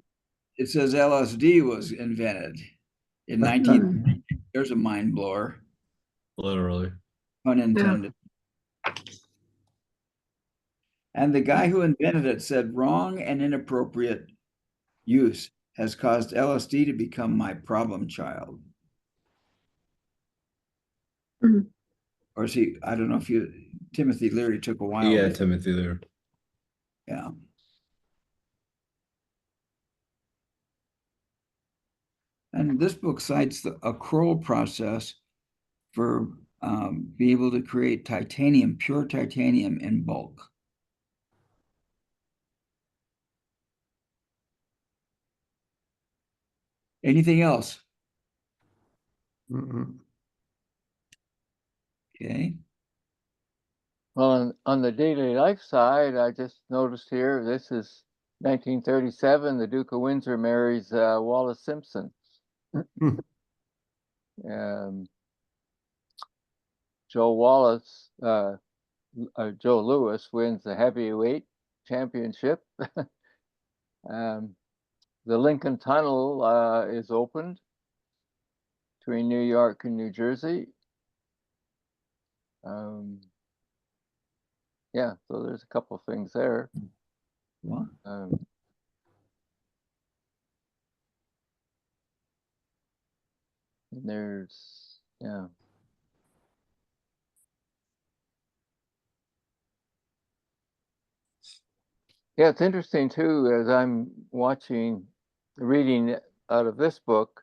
it says LSD was invented in 19. There's a mind blower, Literally. pun intended. And the guy who invented it said wrong and inappropriate use has caused LSD to become my problem child. Mhm. Or is he, I don't know if you, Timothy Leary took a while. Yeah, Timothy there. Yeah. And this book cites a Kroll process for be able to create titanium, pure titanium in bulk. Anything else? Okay. Well, on the daily life side, I just noticed here, this is 1937, the Duke of Windsor marries Wallace Simpson. Joe Wallace, Joe Louis wins the heavyweight championship. The Lincoln Tunnel is opened between New York and New Jersey. Yeah, so there's a couple of things there. What? There's, yeah. Yeah, it's interesting too, as I'm reading out of this book,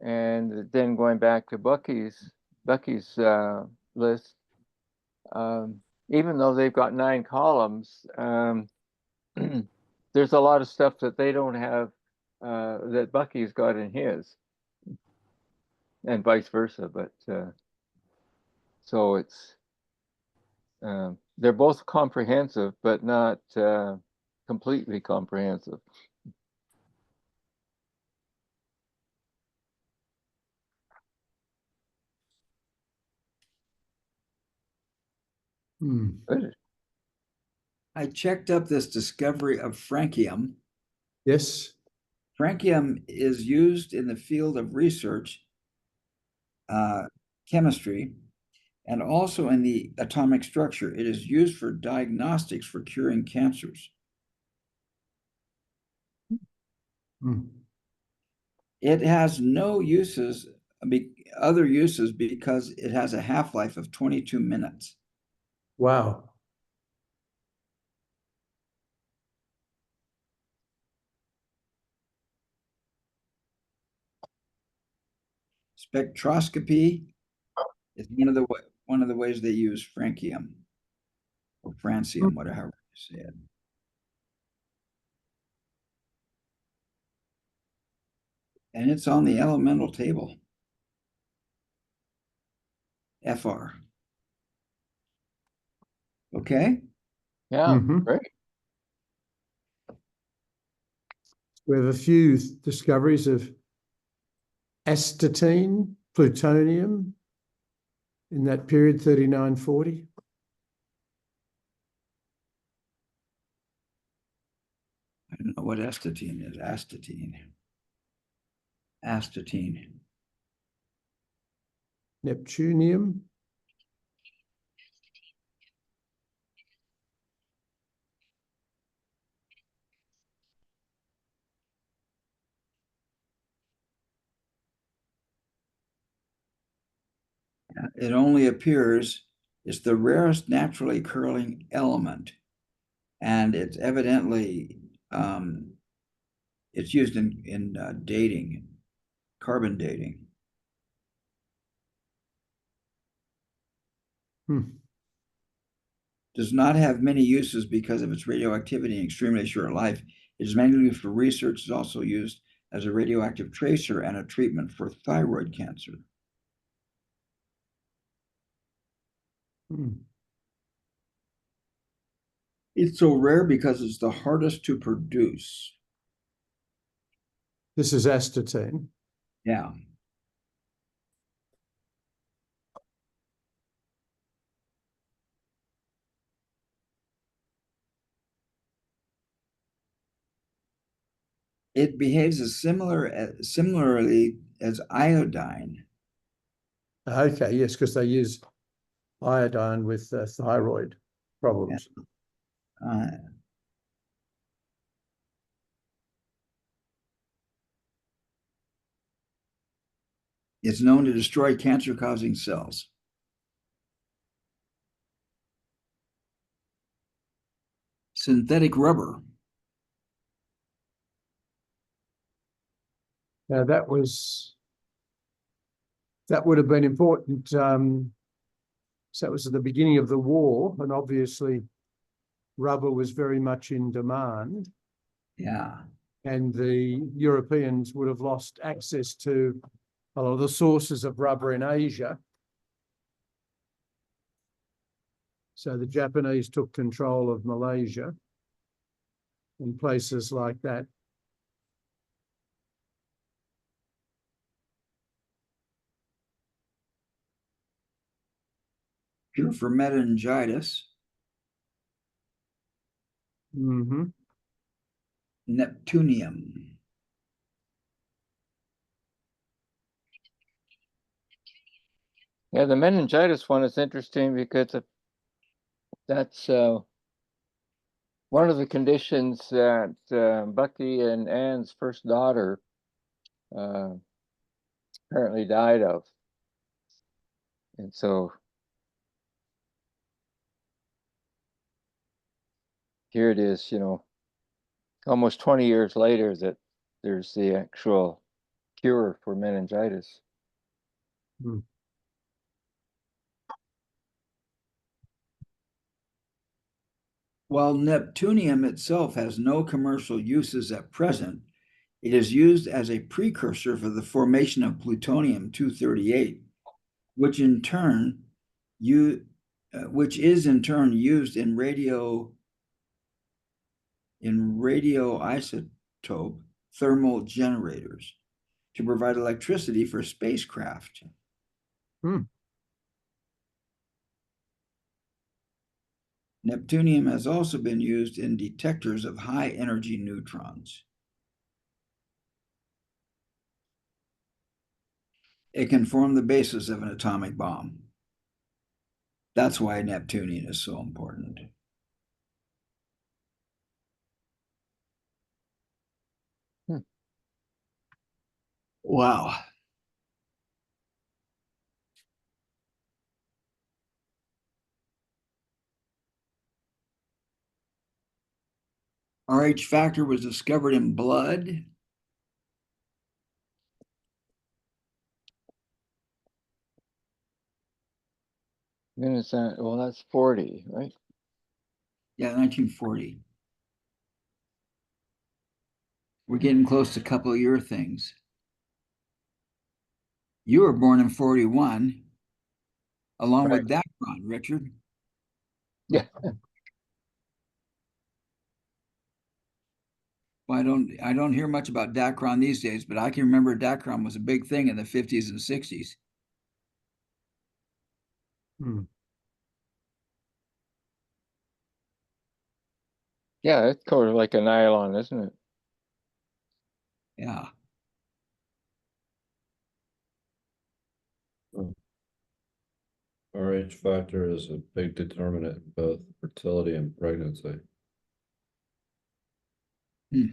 and then going back to Bucky's list. Even though they've got 9 columns, there's a lot of stuff that they don't have that Bucky's got in his, and vice versa. But so it's they're both comprehensive, but not completely comprehensive. Hmm. Good. I checked up this discovery of francium. Yes. Francium is used in the field of research, chemistry, and also in the atomic structure. It is used for diagnostics for curing cancers. Hmm. It has no uses, other uses, because it has a half-life of 22 minutes. Wow. Spectroscopy is one of the ways they use francium or francium, whatever you say it. And it's on the elemental table. FR. Okay. Yeah, Mhm. great. We have a few discoveries of astatine, plutonium in that period, 3940. I don't know what astatine is. Astatine. Neptunium. It only appears, it's the rarest naturally occurring element. And it's evidently, it's used in dating, carbon dating. Does not have many uses because of its radioactivity and extremely short life. It is mainly used for research. It's also used as a radioactive tracer and a treatment for thyroid cancer. It's so rare because it's the hardest to produce. This is astatine. Yeah. It behaves similarly as iodine. Okay, yes, because they use iodine with thyroid problems. It's known to destroy cancer-causing cells. Synthetic rubber. Now that would have been important. So that was at the beginning of the war, and obviously rubber was very much in demand. Yeah. And the Europeans would have lost access to a lot of the sources of rubber in Asia. So the Japanese took control of Malaysia and places like that. Cure for meningitis. Mm-hmm. Neptunium. Yeah, the meningitis one is interesting because that's one of the conditions that Bucky and Ann's first daughter apparently died of. And so here it is, almost 20 years later that there's the actual cure for meningitis. While neptunium itself has no commercial uses at present, it is used as a precursor for the formation of plutonium-238, which is in turn used in radioisotope thermal generators to provide electricity for spacecraft. Neptunium has also been used in detectors of high energy neutrons. It can form the basis of an atomic bomb. That's why Neptunium is so important. Wow. Rh factor was discovered in blood. Well, that's 40, right? Yeah, 1940. We're getting close to a couple of your things. You were born in 41, along with Dacron, Richard. Yeah. Well, I don't hear much about Dacron these days, but I can remember Dacron was a big thing in the 50s and 60s. Hmm. Yeah, it's sort of like a nylon, isn't it? Yeah. Rh factor is a big determinant in both fertility and pregnancy. Hmm.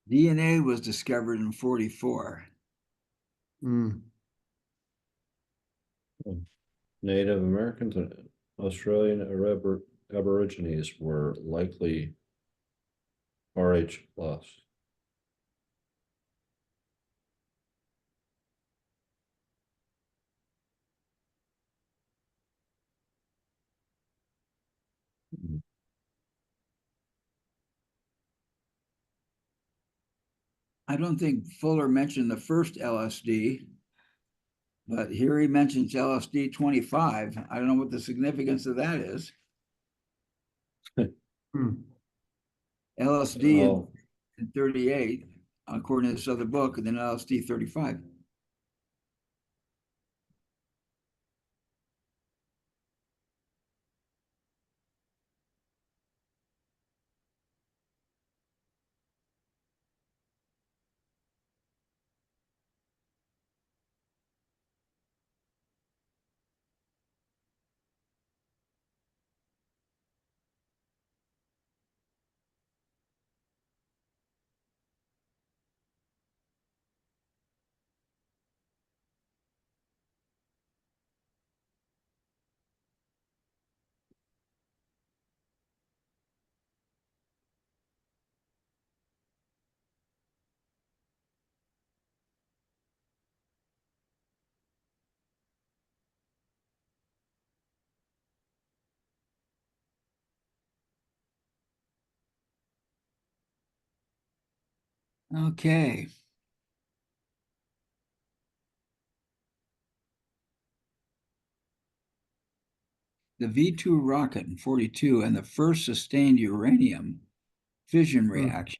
DNA was discovered in 44. Hmm. Native Americans and Australian Aborigines were likely Rh plus. I don't think Fuller mentioned the first LSD, but here he mentions LSD 25. I don't know what the significance of that is. Hmm. LSD Oh, in 38, according to this other book, and then LSD 35. Okay. The V2 rocket in 42 and the first sustained uranium fission reaction.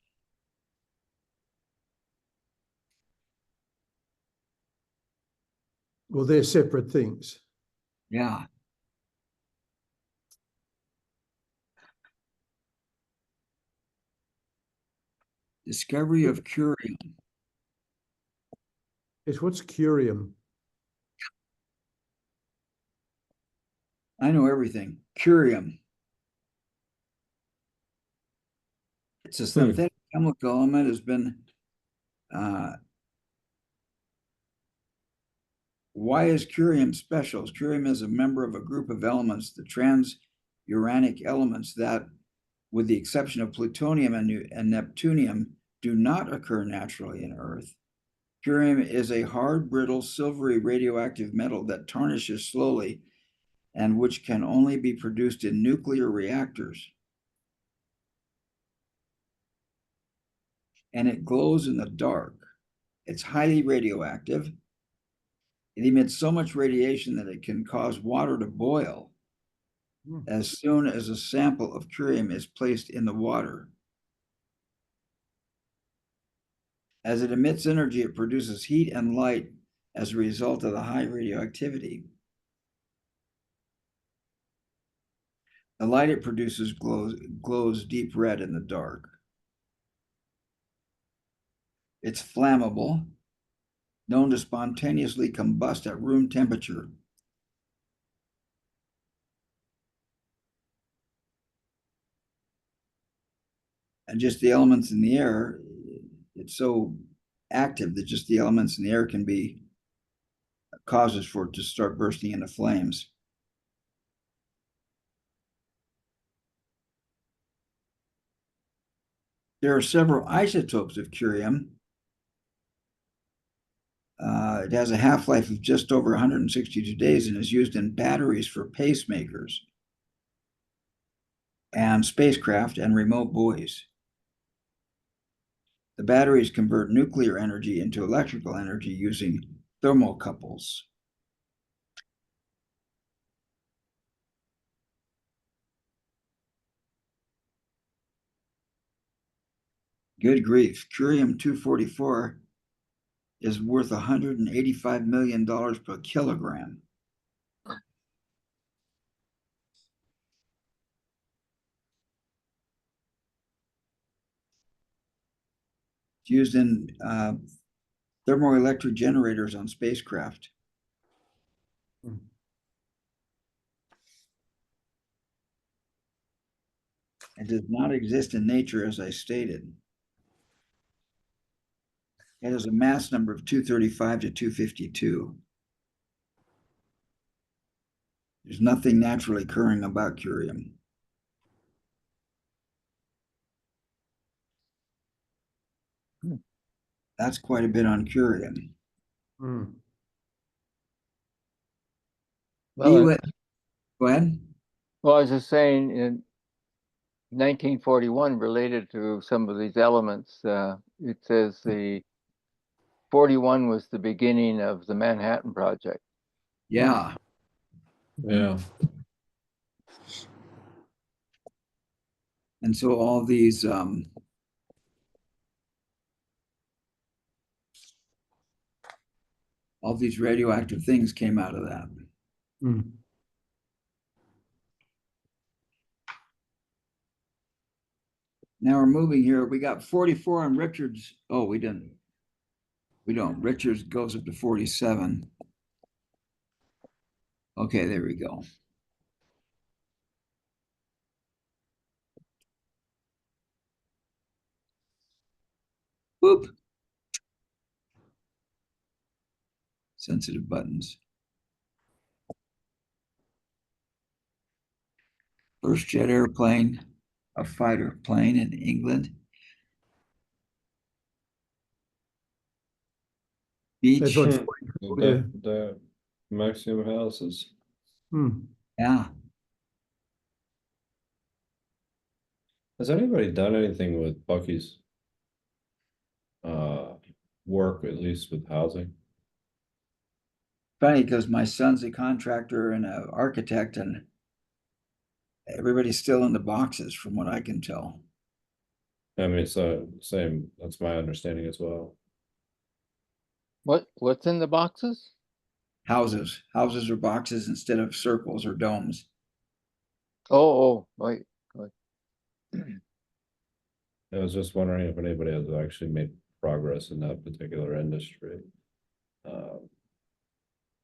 Well, they're separate things. Yeah. Discovery of curium. Yes, what's curium? I know everything. Curium. It's a synthetic chemical element, has been why is curium special? Curium is a member of a group of elements, the transuranic elements that, with the exception of plutonium and neptunium, do not occur naturally in Earth. Curium is a hard, brittle, silvery radioactive metal that tarnishes slowly and which can only be produced in nuclear reactors. And it glows in the dark. It's highly radioactive. It emits so much radiation that it can cause water to boil. as soon as a sample of curium is placed in the water. As it emits energy, it produces heat and light as a result of the high radioactivity. The light it produces glows deep red in the dark. It's flammable, known to spontaneously combust at room temperature. And just the elements in the air, it's so active that just the elements in the air can be causes for it to start bursting into flames. There are several isotopes of curium. It has a half-life of just over 162 days and is used in batteries for pacemakers and spacecraft and remote buoys. The batteries convert nuclear energy into electrical energy using thermocouples. Good grief, curium-244 is worth $185 million per kilogram. It's used in thermoelectric generators on spacecraft. It does not exist in nature, as I stated. It has a mass number of 235 to 252. There's nothing naturally occurring about curium. That's quite a bit on curium. Well, Go ahead. well, I was just saying in 1941, related to some of these elements, it says the 41 was the beginning of the Manhattan Project. Yeah. Yeah. And so all these radioactive things came out of that. Now we're moving here. We got 44 on Richards. Oh, we didn't. We don't. Richards goes up to 47. Okay, there we go. Whoop. Sensitive buttons. First jet airplane, a fighter plane in England. Beach. That's what's The maximum houses. Yeah. Has anybody done anything with Bucky's work, at least with housing? Funny, because my son's a contractor and an architect, and everybody's still in the boxes from what I can tell. I mean, it's same, that's my understanding as well. What's in the boxes? Houses or boxes instead of circles or domes. Oh, right. I was just wondering if anybody has actually made progress in that particular industry,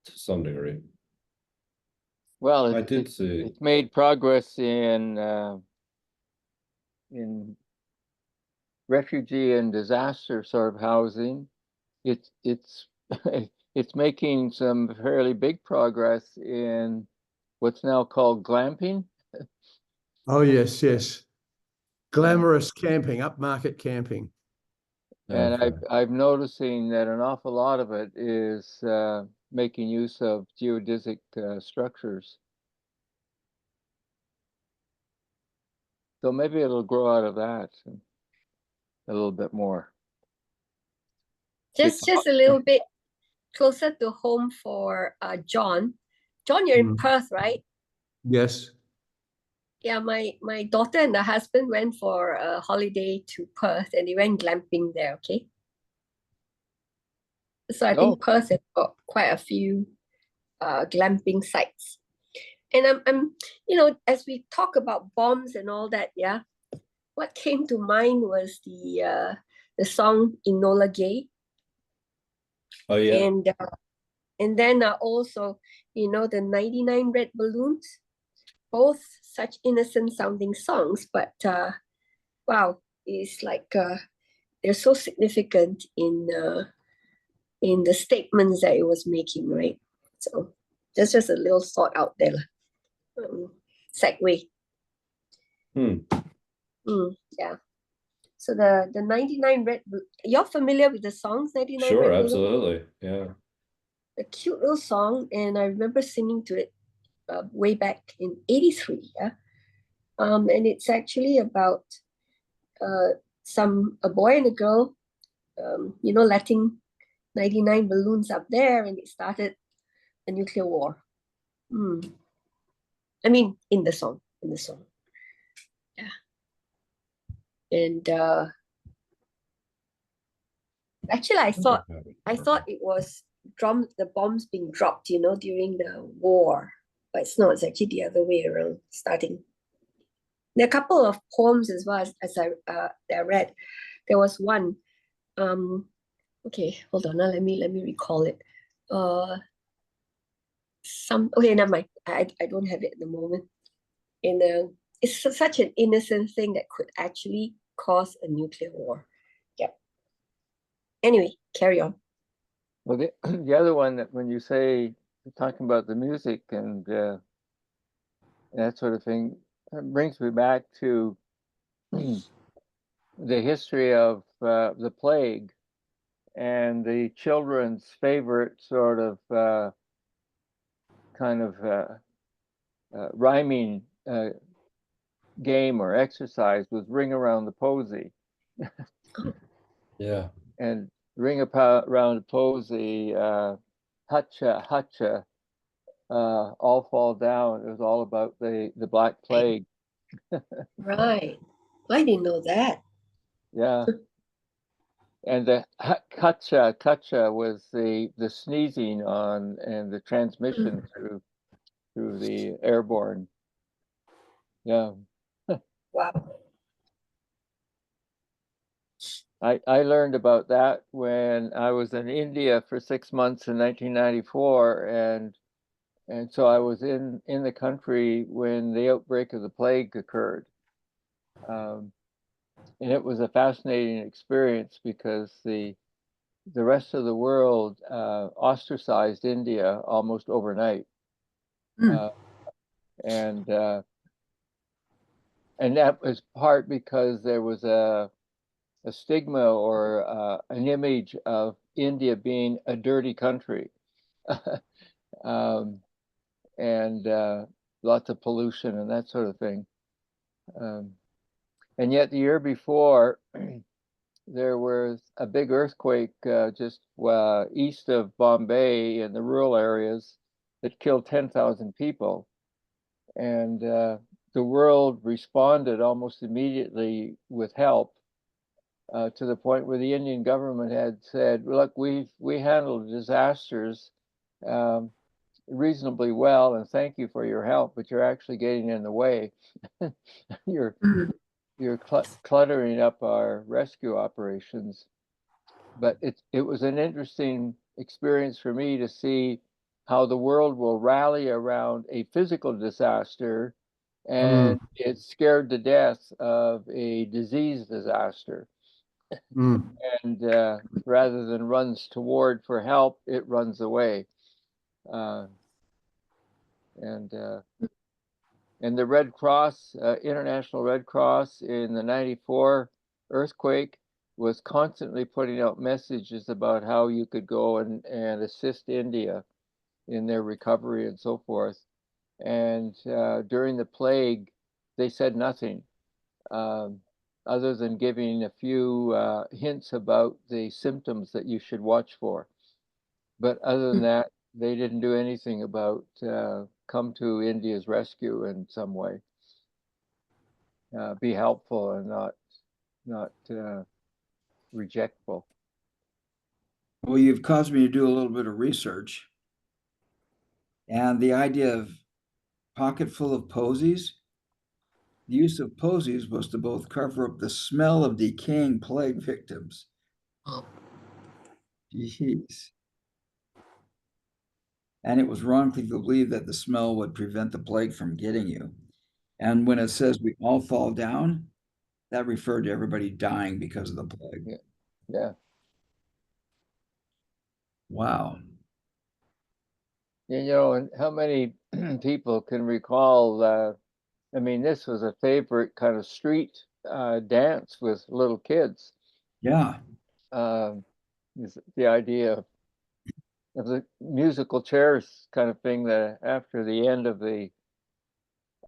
to some degree. Well, I did see. it's made progress in refugee and disaster sort of housing. It's it's making some fairly big progress in what's now called glamping. Oh, yes. Glamorous camping, upmarket camping. And Okay. I'm noticing that an awful lot of it is making use of geodesic structures. So maybe it'll grow out of that a little bit more. Just a little bit closer to home for John. John, you're in Perth, right? Yes. Yeah, my daughter and the husband went for a holiday to Perth and they went glamping there, okay? So I Oh. think Perth has got quite a few glamping sites. And I'm as we talk about bombs and all that, yeah, what came to mind was the song Enola Gay. Oh, yeah. And then also, the 99 Red Balloons, both such innocent sounding songs, but wow, it's like they're so significant in the statements that it was making, right? So that's just a little thought out there. Segue. Yeah. So the 99 Red you're familiar with the songs 99 Sure, Red Balloons? absolutely. Yeah. A cute little song, and I remember singing to it way back in '83. Yeah. And it's actually about a boy and a girl, letting 99 balloons up there, and it started a nuclear war. I mean, in the song. Yeah. And actually, I thought it was the bombs being dropped, during the war, but it's not. It's actually the other way around, starting. There are a couple of poems as well as I read. There was one. Okay, hold on. Let me recall it. Okay, never mind. I don't have it at the moment. And it's such an innocent thing that could actually cause a nuclear war. Yep. Anyway, carry on. Well, the other one that when you say talking about the music and that sort of thing, it brings me back to the history of the plague and the children's favorite sort of kind of rhyming game or exercise was Ring Around the Posy. Yeah. And Ring Around the Posy, hutcha, hutcha, all fall down. It was all about the Black Plague. Right. I didn't know that. Yeah. And the kutcha was the sneezing on and the transmission through the airborne. Yeah. Wow. I learned about that when I was in India for 6 months in 1994, and so I was in the country when the outbreak of the plague occurred. And it was a fascinating experience because the rest of the world ostracized India almost overnight. And that was part because there was a stigma or an image of India being a dirty country. And lots of pollution and that sort of thing. And yet the year before, there was a big earthquake just east of Bombay in the rural areas that killed 10,000 people. And the world responded almost immediately with help to the point where the Indian government had said, look, we handled disasters reasonably well, and thank you for your help, but you're actually getting in the way. you're cluttering up our rescue operations. But it was an interesting experience for me to see how the world will rally around a physical disaster, and it's scared to death of a disease disaster. And rather than runs toward for help, it runs away. And the Red Cross, International Red Cross, in the '94 earthquake was constantly putting out messages about how you could go and assist India in their recovery and so forth. And during the plague, they said nothing other than giving a few hints about the symptoms that you should watch for. But other than that, they didn't do anything about come to India's rescue in some way. be helpful and not rejectful. Well, you've caused me to do a little bit of research. And the idea of pocket full of posies, the use of posies was to both cover up the smell of decaying plague victims. Jeez. And it was wrongly believed that the smell would prevent the plague from getting you. And when it says we all fall down, that referred to everybody dying because of the plague. Yeah. Yeah. Wow. Yeah, and how many people can recall, I mean, this was a favorite kind of street dance with little kids. Yeah. The idea of the musical chairs kind of thing, that after the end of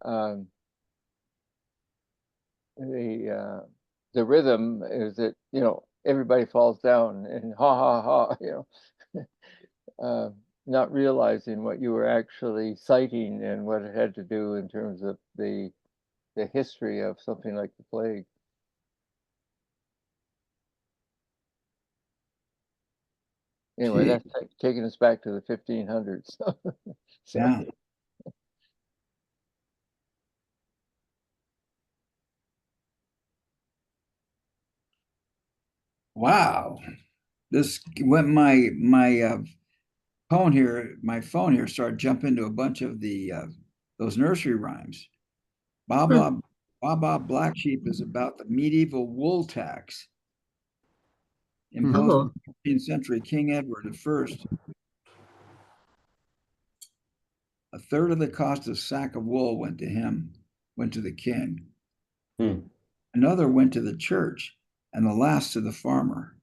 um, the rhythm is that, everybody falls down and ha ha ha, not realizing what you were actually citing and what it had to do in terms of the history of something like the plague. Anyway, Gee. that's taking us back to the 1500s. Yeah. Wow. This when my phone here started jumping to a bunch of the those nursery rhymes. Baba Baba Black Sheep is about the medieval wool tax imposed Oh. on 14th century King Edward I. A third of the cost of a sack of wool went to the king. Hmm. Another went to the church, and the last to the farmer.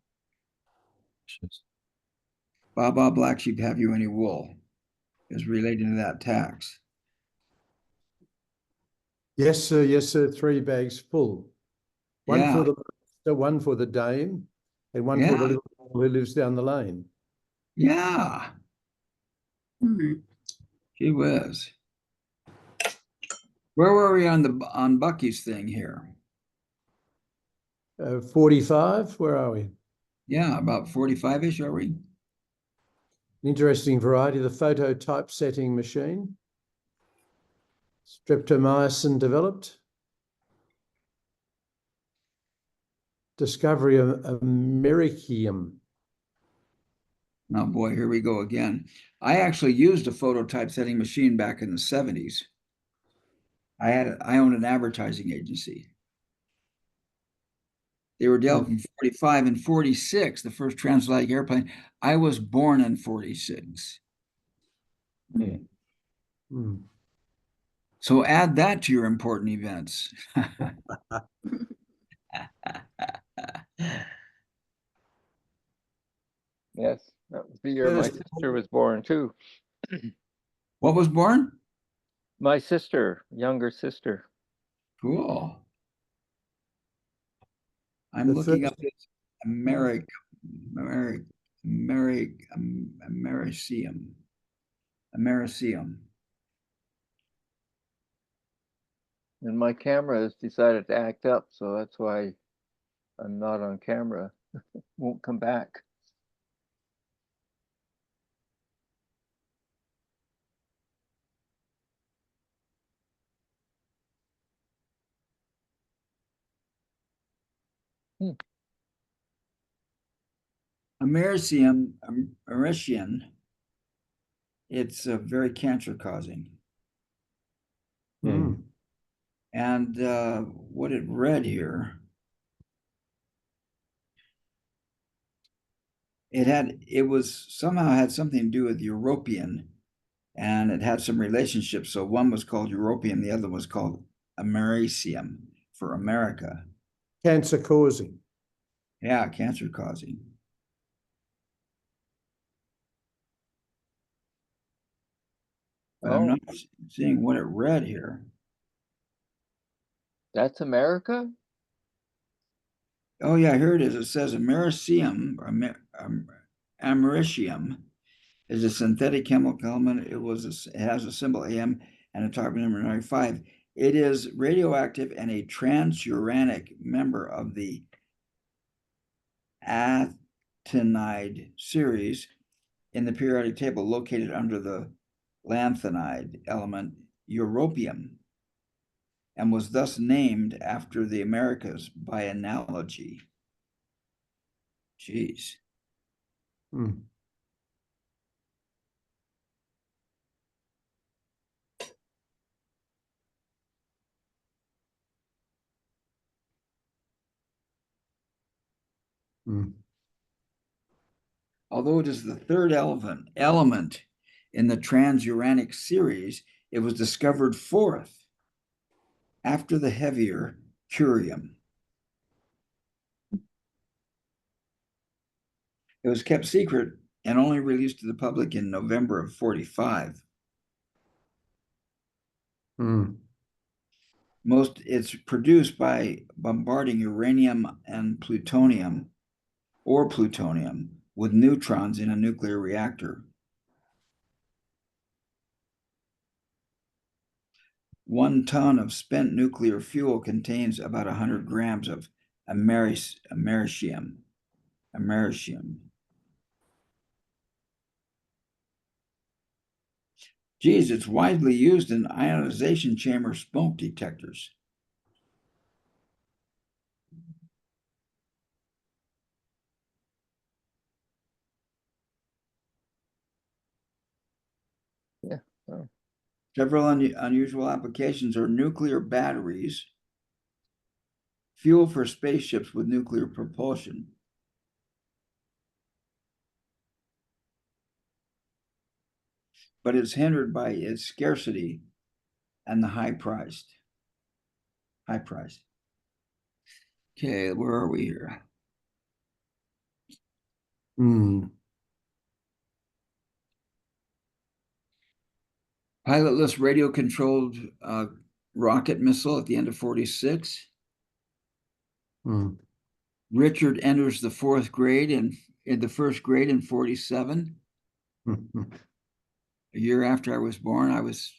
Baba Black Sheep, have you any wool? Is relating to that tax. Yes, sir. Yes, sir. 3 bags full. One Yeah. for the master, one for the dame, and one for the Yeah. little girl who lives down the lane. Yeah. Gee whiz. Where were we on Bucky's thing here? 45, where are we? Yeah, about 45-ish, are we? Interesting variety, the photo typesetting machine. Streptomycin developed. Discovery of Americium. Oh boy, here we go again. I actually used a photo typesetting machine back in the 70s. I owned an advertising agency. They were developed in 45 and 46, the first transatlantic airplane. I was born in 46. Hmm. So add that to your important events. Yes, that was the year my First- sister was born too. What was born? My sister, younger sister. Cool. I'm The looking first- up this Americium. Americium. And my camera has decided to act up, so that's why I'm not on camera. Won't come back. Americium, it's very cancer causing. Hmm. And what it read here, it was somehow had something to do with European, and it had some relationship. So one was called European, the other was called Americium for America. Cancer causing. Yeah, cancer causing. But I'm Oh, not seeing what it read here. that's America? Oh yeah, here it is. It says Americium, or Americium, is a synthetic chemical element. It has a symbol AM and a atomic number 95. It is radioactive and a transuranic member of the actinide series in the periodic table, located under the lanthanide element europium, and was thus named after the Americas by analogy. Jeez. Mm. Mm. Although it is the third element in the transuranic series, it was discovered fourth after the heavier curium. It was kept secret and only released to the public in November of 45. Mm. It's produced by bombarding uranium and plutonium with neutrons in a nuclear reactor. 1 ton of spent nuclear fuel contains about 100 grams of americium. Geez, it's widely used in ionization chamber smoke detectors. Yeah. Oh. Several unusual applications are nuclear batteries, fuel for spaceships with nuclear propulsion, but it's hindered by its scarcity and the high price. Okay, where are we here? Mm. Pilotless radio-controlled rocket missile at the end of 46. Mm. Richard enters the fourth grade and in the first grade in 47. Mm. A year after I was born, I was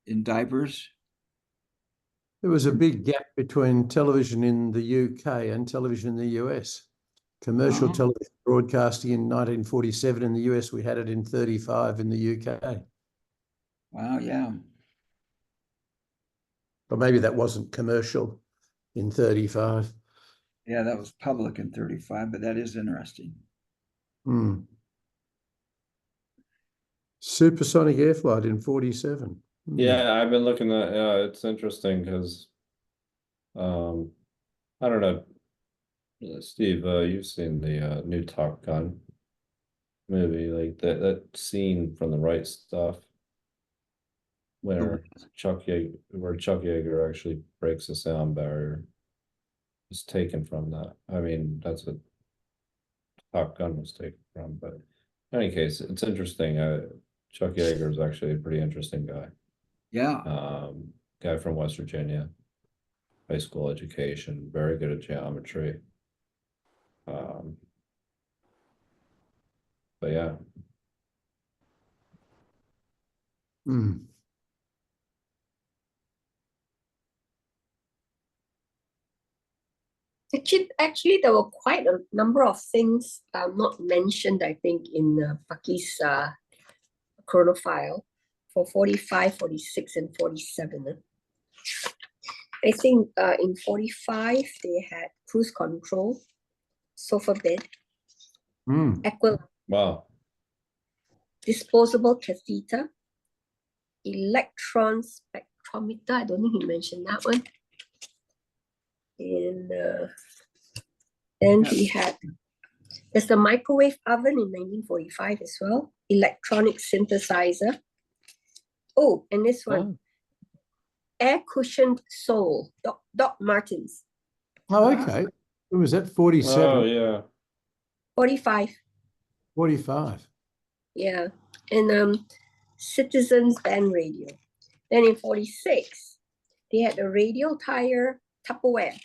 in diapers. There was a big gap between television in the UK and television in the US. Commercial television broadcasting in 1947 in the US, we had it in 35 in the UK. Wow, yeah. But maybe that wasn't commercial in 35. Yeah, that was public in 35, but that is interesting. Mm. Supersonic air flight in 47. Mm. Yeah, I've been looking at, yeah, it's interesting because, I don't know, Steve, you've seen the new Top Gun movie, like that scene from The Right Stuff, where Chuck Yeager actually breaks the sound barrier, is taken from that. I mean, that's what Top Gun was taken from, but in any case, it's interesting. Chuck Yeager is actually a pretty interesting guy. Yeah. Guy from West Virginia, high school education, very good at geometry. But yeah. Mm. Actually, there were quite a number of things not mentioned, I think, in Bucky's chronophile for 45, 46, and 47. I think in 45, they had cruise control, sofa bed, Mm. Wow. disposable catheter, electron spectrometer. I don't think he mentioned that one. And then he had, there's the microwave oven in 1945 as well, electronic synthesizer. Oh, and this one, air cushioned sole, Doc Martens. Oh, okay. When was that? 47? Oh, yeah. 45. 45. Yeah. And Citizens band radio. Then in 46, they had a radio tire Tupperware.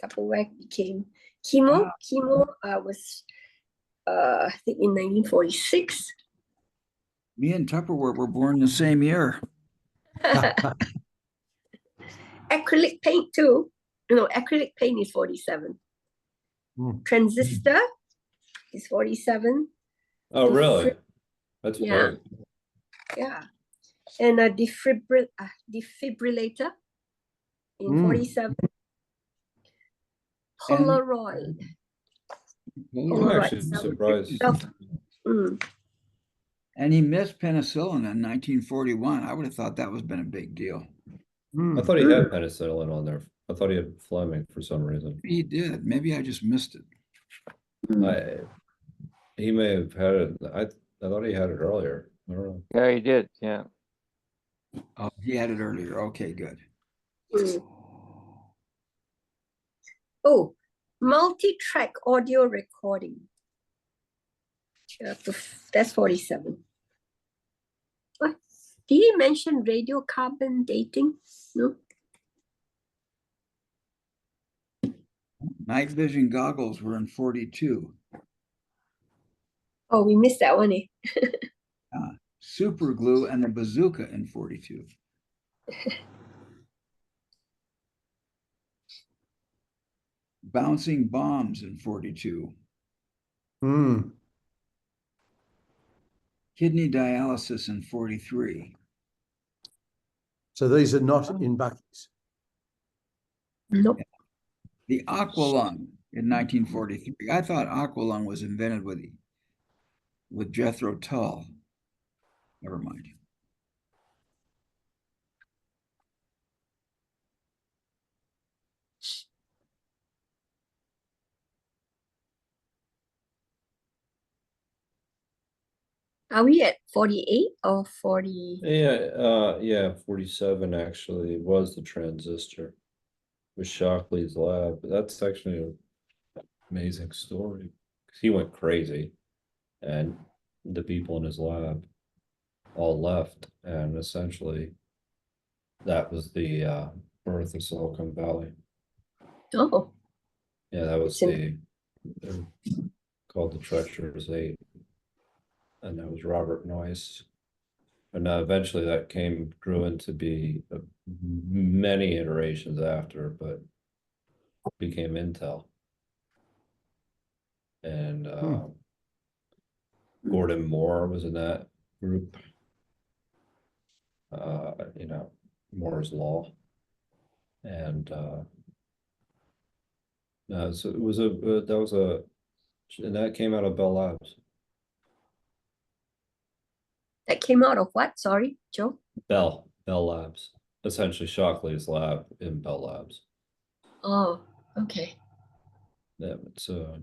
Tupperware became Chemo. Wow. Chemo was, I think, in 1946. Me and Tupperware were born the same year. acrylic paint too. No, acrylic paint is 47. Transistor is 47. Oh, really? That's Yeah. big. Yeah. And a defibrillator in 47. Polaroid. I'm Polaroid. actually surprised. Mm. And he missed penicillin in 1941. I would have thought that was been a big deal. I thought he had penicillin on there. I thought he had Fleming for some reason. He did. Maybe I just missed it. He may have had it. I thought he had it earlier. I don't know. Yeah, he did. Yeah. Oh, he had it earlier. Okay, good. Mm. Oh, multi-track audio recording. That's 47. What? Did he mention radiocarbon dating? No. Night vision goggles were in 42. Oh, we missed that one, eh? Super glue and the bazooka in 42. Bouncing bombs in 42. Kidney dialysis in 43. So these are not in Bucky's. Nope. The aqualung in 1943. I thought aqualung was invented with Jethro Tull. Never mind. Are we at 48 or 40? Yeah, 47 actually was the transistor with Shockley's lab. That's actually an amazing story. 'Cause he went crazy and the people in his lab all left, and essentially that was the birth of Silicon Valley. Oh, Yeah, that was It's they're called the Treacherous Eight, and that was Robert Noyce. And eventually that grew into be many iterations after, but became Intel. And Gordon Moore was in that group. Moore's Law. And no, so it was and that came out of Bell Labs. that came out of what? Sorry, Joe? Bell Labs. Essentially Shockley's lab in Bell Labs. Oh, okay. Yeah, it's it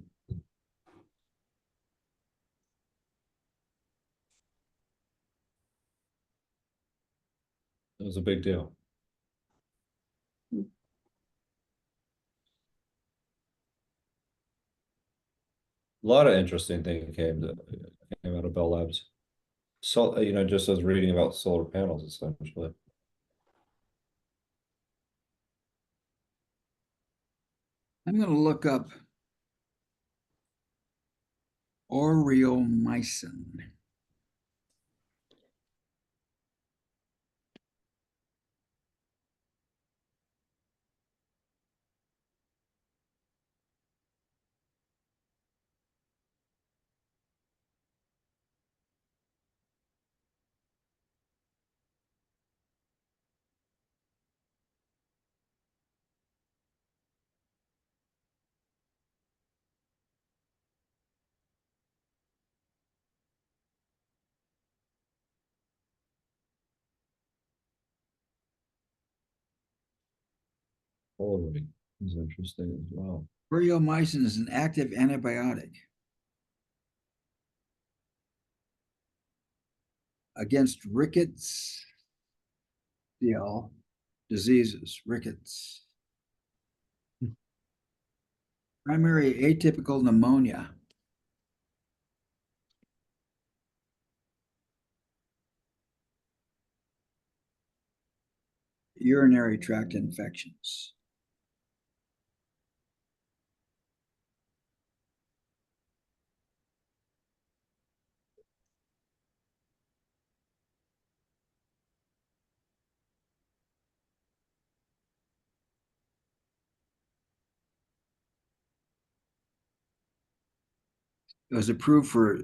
was a big deal. A lot of interesting things came out of Bell Labs. So, just as reading about solar panels, essentially. I'm going to look up aureomycin. Holy is interesting as well. Aureomycin is an active antibiotic against rickets diseases. Rickets. Primary atypical pneumonia. Urinary tract infections. It was approved for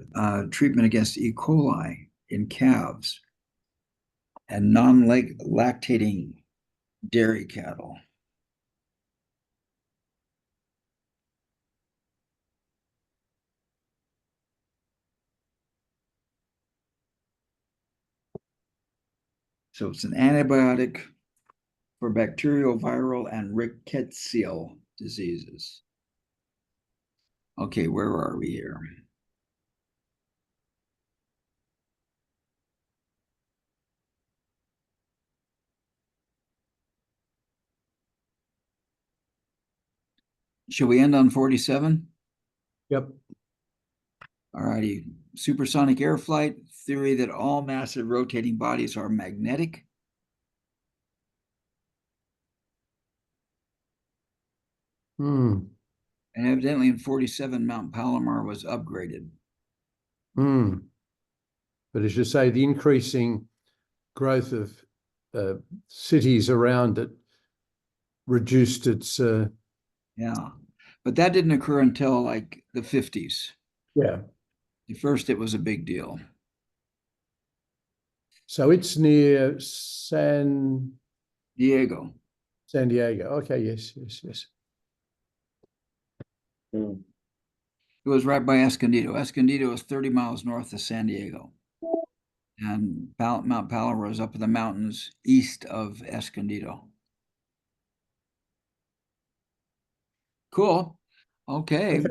treatment against E. coli in calves and non-lactating dairy cattle. So it's an antibiotic for bacterial, viral, and rickettsial diseases. Okay, where are we here? Shall we end on 47? Yep. All righty. Supersonic air flight, theory that all massive rotating bodies are magnetic. Hmm. And evidently in 47, Mount Palomar was upgraded. Hmm. But as you say, the increasing growth of cities around it reduced its. Yeah. But that didn't occur until like the 50s. Yeah. At first, it was a big deal. So it's near San Diego. Diego. Okay. Yes. Yes. Yes. Hmm. It was right by Escondido. Escondido is 30 miles north of San Diego. And Mount Palomar is up in the mountains east of Escondido. Cool. Okay.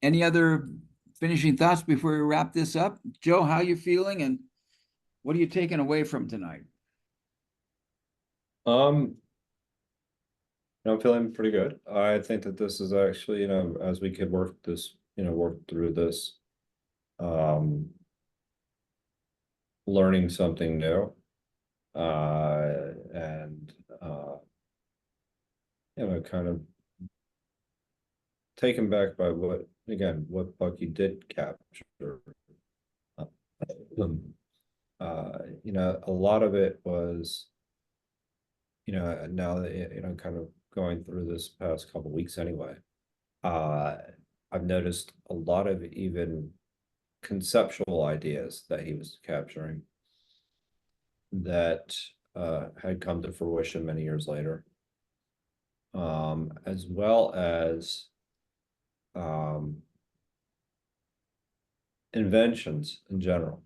Any other finishing thoughts before we wrap this up? Joe, how you feeling and what are you taking away from tonight? I'm feeling pretty good. I think that this is actually, as we could work through this, learning something new, and kind of taken back by what Bucky did capture. Um, a lot of it was, now that, kind of going through this past couple weeks anyway, I've noticed a lot of even conceptual ideas that he was capturing that had come to fruition many years later, as well as inventions in general.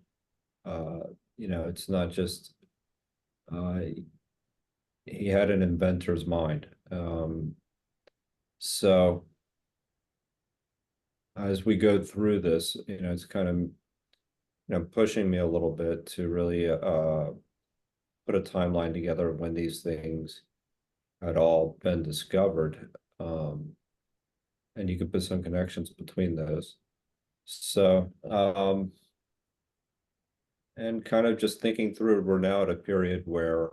It's not just he had an inventor's mind. So as we go through this, it's kind of pushing me a little bit to really put a timeline together of when these things had all been discovered. And you could put some connections between those. So, and kind of just thinking through, we're now at a period where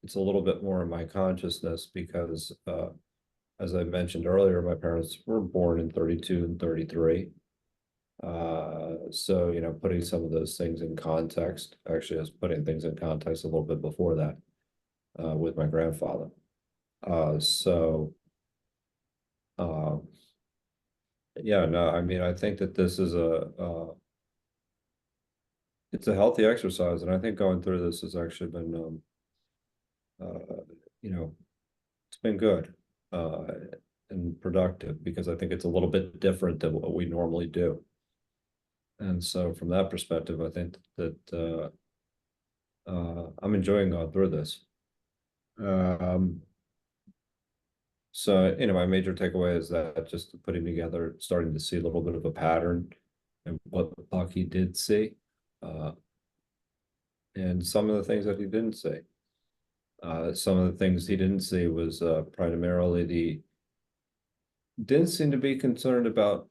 it's a little bit more in my consciousness because, as I mentioned earlier, my parents were born in 32 and 33. So, putting some of those things in context, actually, I was putting things in context a little bit before that, with my grandfather. So, yeah, no, I mean, I think that this is it's a healthy exercise, and I think going through this has actually been, it's been good, and productive because I think it's a little bit different than what we normally do. And so from that perspective, I think that I'm enjoying going through this. So, my major takeaway is that just putting together, starting to see a little bit of a pattern and what Bucky did see, and some of the things that he didn't see. Some of the things he didn't see was primarily didn't seem to be concerned about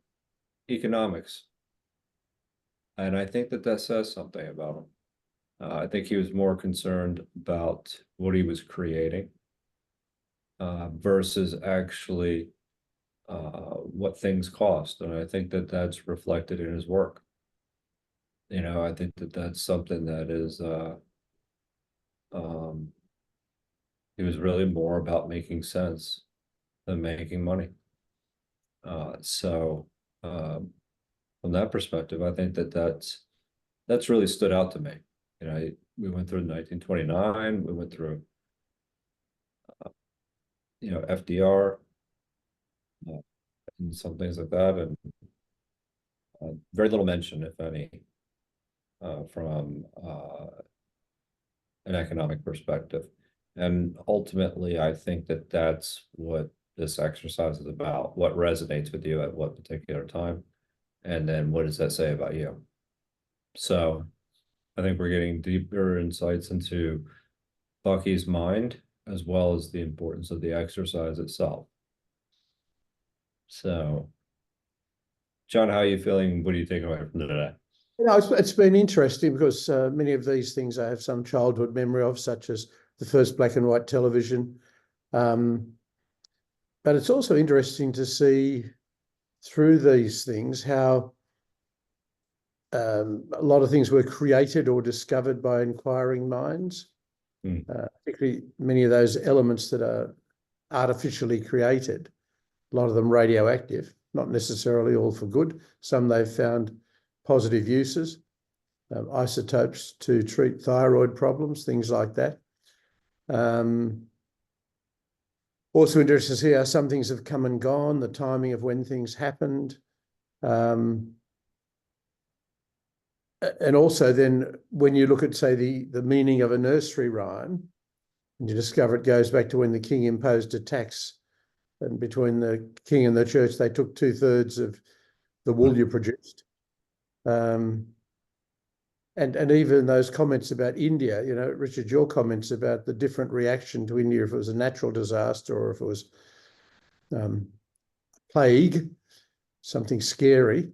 economics. And I think that says something about him. I think he was more concerned about what he was creating, versus actually what things cost. And I think that that's reflected in his work. I think that that's something that is, he was really more about making sense than making money. So From that perspective, I think that that's really stood out to me. You know, we went through 1929, we went through, you know, FDR, and some things like that, and very little mention, if any, from an economic perspective. And ultimately, I think that that's what this exercise is about. What resonates with you at what particular time, and then what does that say about you? So I think we're getting deeper insights into Bucky's mind, as well as the importance of the exercise itself. So, John, how are you feeling? What do you take away from today? You know, it's been interesting because many of these things I have some childhood memory of, such as the first black and white television. But it's also interesting to see through these things how a lot of things were created or discovered by inquiring minds, particularly many of those elements that are artificially created, a lot of them radioactive, not necessarily all for good. Some they've found positive uses, isotopes to treat thyroid problems, things like that. Also interesting to see how some things have come and gone, the timing of when things happened. And also then when you look at, say, the meaning of a nursery rhyme, and you discover it goes back to when the king imposed a tax, and between the king and the church, they took 2/3 of the wool you produced. And even those comments about India, you know, Richard, your comments about the different reaction to India, if it was a natural disaster or if it was plague, something scary.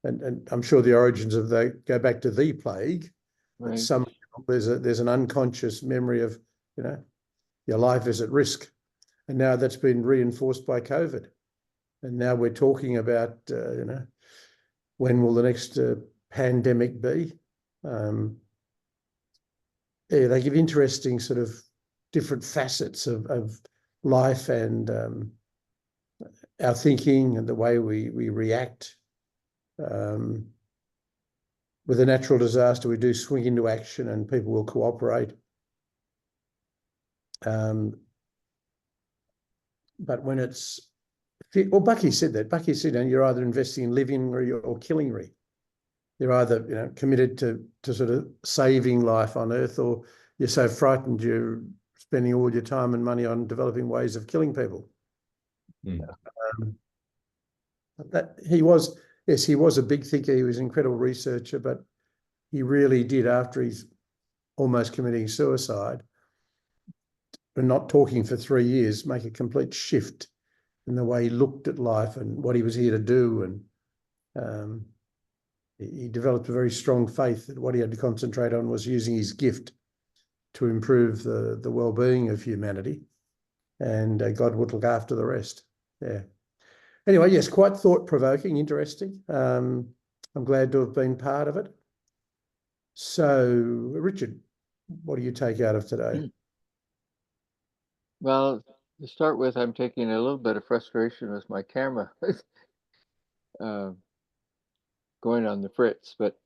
And I'm sure the origins of that go back to the plague. Right. Some there's an unconscious memory of, you know, your life is at risk. And now that's been reinforced by COVID. And now we're talking about, you know, when will the next pandemic be? Yeah, they give interesting sort of different facets of life and our thinking and the way we react. With a natural disaster, we do swing into action and people will cooperate. But when it's, well, Bucky said that. Bucky said, you know, you're either investing in living or killing. You're either, you know, committed to sort of saving life on Earth, or you're so frightened you're spending all your time and money on developing ways of killing people. That he was a big thinker. He was an incredible researcher, but he really did, after he's almost committing suicide and not talking for 3 years, make a complete shift in the way he looked at life and what he was here to do. And he developed a very strong faith that what he had to concentrate on was using his gift to improve the well-being of humanity, and God would look after the rest. Yeah. Anyway, yes, quite thought-provoking, interesting. I'm glad to have been part of it. So, Richard, what do you take out of today? Well, to start with, I'm taking a little bit of frustration with my camera going on the fritz. But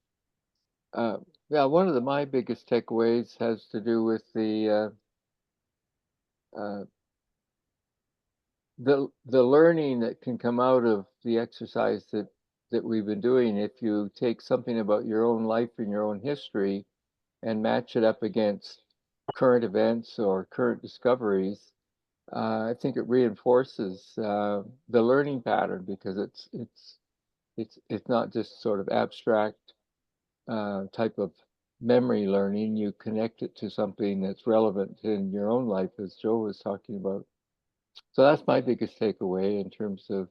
yeah, one of my biggest takeaways has to do with the learning that can come out of the exercise that we've been doing. If you take something about your own life and your own history and match it up against current events or current discoveries, I think it reinforces the learning pattern, because it's not just sort of abstract type of memory learning. You connect it to something that's relevant in your own life, as Joe was talking about. So that's my biggest takeaway in terms of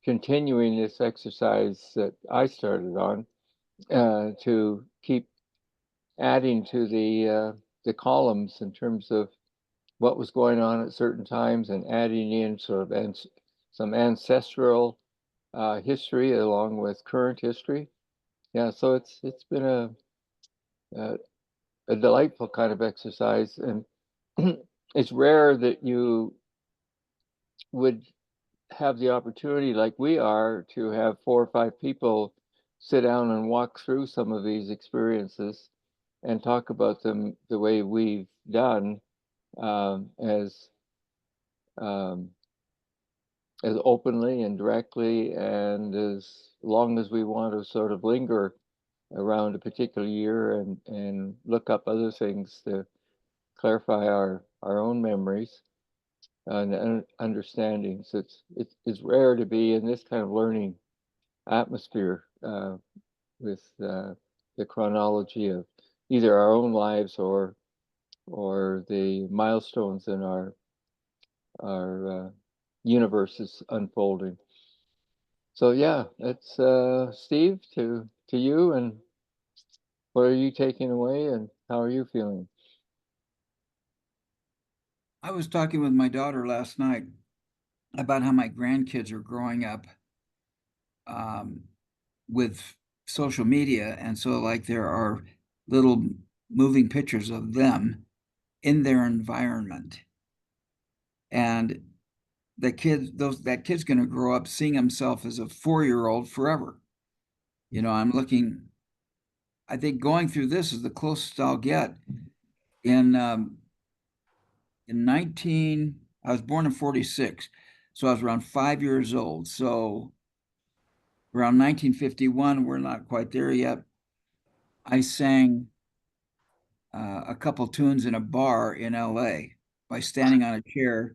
continuing this exercise that I started on, to keep adding to the columns in terms of what was going on at certain times, and adding in sort of some ancestral history along with current history. Yeah, so it's been a delightful kind of exercise, and it's rare that you would have the opportunity, like we are, to have 4 or 5 people sit down and walk through some of these experiences and talk about them the way we've done, as openly and directly, and as long as we want to sort of linger around a particular year and look up other things to clarify our own memories and understandings. It's rare to be in this kind of learning atmosphere with the chronology of either our own lives or the milestones in our universes unfolding. So yeah, it's Steve, to you, and what are you taking away and how are you feeling? I was talking with my daughter last night about how my grandkids are growing up with social media. And so, like, there are little moving pictures of them in their environment. And that kid's going to grow up seeing himself as a 4-year-old forever. You know, I think going through this is the closest I'll get. In 19, I was born in 46, so I was around 5 years old. So around 1951, we're not quite there yet. I sang a couple tunes in a bar in LA by standing on a chair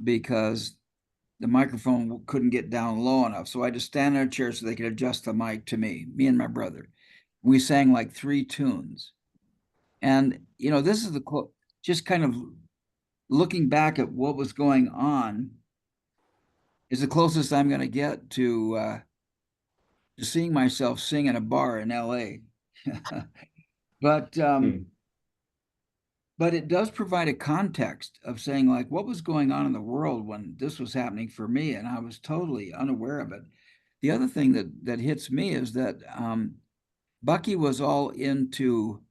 because the microphone couldn't get down low enough. So I just stand on a chair so they could adjust the mic to me and my brother. We sang like 3 tunes. And, you know, this is just kind of looking back at what was going on is the closest I'm going to get to seeing myself sing in a bar in LA. But but it does provide a context of saying, like, what was going on in the world when this was happening for me, and I was totally unaware of it. The other thing that hits me is that Bucky was all into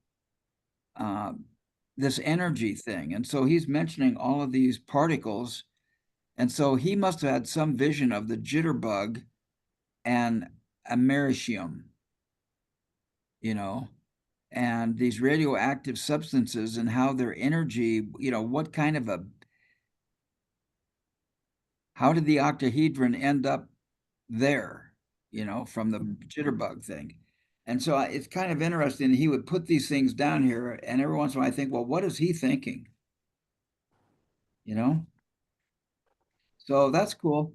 this energy thing, and so he's mentioning all of these particles, and so he must have had some vision of the jitterbug and americium, you know, and these radioactive substances and how their energy, you know, how did the octahedron end up there, you know, from the jitterbug thing. And so it's kind of interesting. He would put these things down here, and every once in a while I think, well, what is he thinking? You know? So that's cool.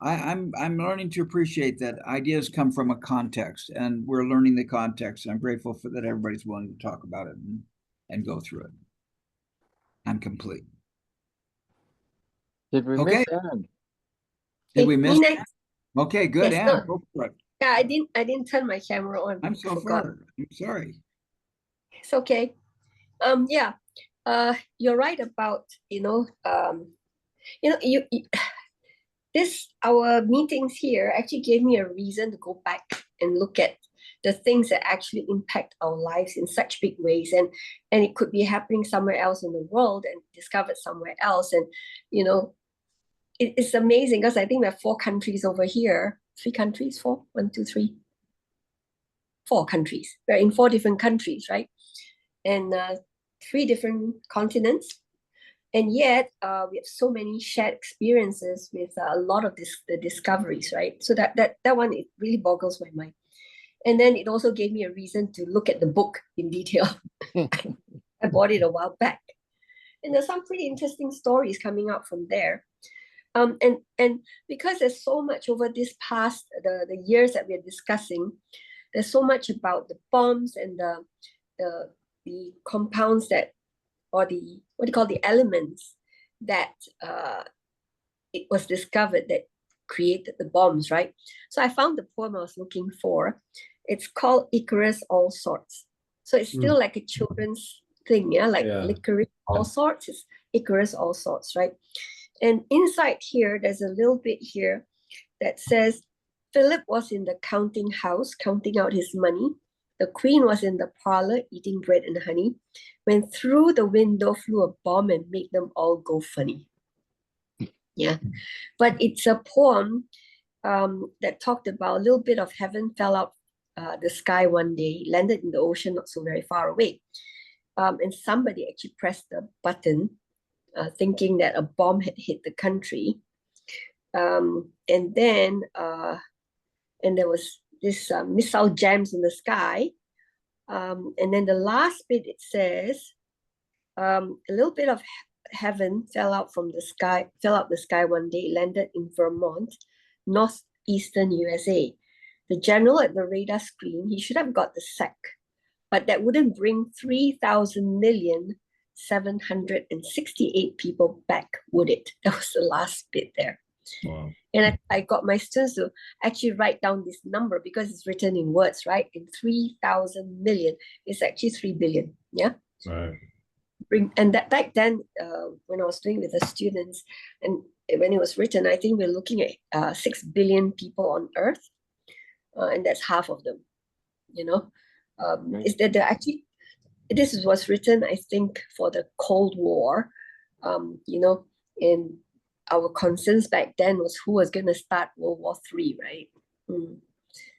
I'm learning to appreciate that ideas come from a context, and we're learning the context. I'm grateful for that everybody's willing to talk about it and go through it. I'm complete. Did we Okay. miss Anne? Did we Me miss? next. Okay, good. Yes, Anna, no. go for it. Yeah, I didn't turn my camera on. I'm so Forgot. far. I'm sorry. It's okay. Yeah. You're right about, you our meetings here actually gave me a reason to go back and look at the things that actually impact our lives in such big ways, and it could be happening somewhere else in the world and discovered somewhere else. And you know, it's amazing because I think we have 4 countries over here. 3 countries, 4, 1, 2, 3, 4 countries. We're in 4 different countries, right? And 3 different continents. And yet, we have so many shared experiences with a lot of the discoveries, right? So that one, it really boggles my mind. And then it also gave me a reason to look at the book in detail. I bought it a while back, and there's some pretty interesting stories coming out from there. And because there's so much over this past the years that we're discussing, there's so much about the bombs and the compounds that, or the, what do you call, the elements that it was discovered that created the bombs, right? So I found the poem I was looking for. It's called Icarus All Sorts. So it's still like a children's thing, yeah, like licorice all sorts. It's Icarus All Sorts, right? And inside here, there's a little bit here that says, Philip was in the counting house, counting out his money. The queen was in the parlor, eating bread and honey, when through the window flew a bomb and made them all go funny. Yeah, but it's a poem that talked about a little bit of heaven fell out the sky one day, landed in the ocean not so very far away. And somebody actually pressed the button thinking that a bomb had hit the country. And then there was this missile jams in the sky. And then the last bit, it says, a little bit of heaven fell out the sky one day, landed in Vermont, northeastern USA. The general at the radar screen, he should have got the sack, but that wouldn't bring 3,000,768 people back, would it? That was the last bit there. Wow. And I got my students to actually write down this number because it's written in words, right? In 3,000 million, it's actually 3 billion. Yeah. Right. And that back then, when I was doing with the students, and when it was written, I think we're looking at 6 billion people on Earth, and that's half of them. You know, is that actually this was written, I think, for the Cold War. You know, and our concerns back then was who was going to start World War III, right?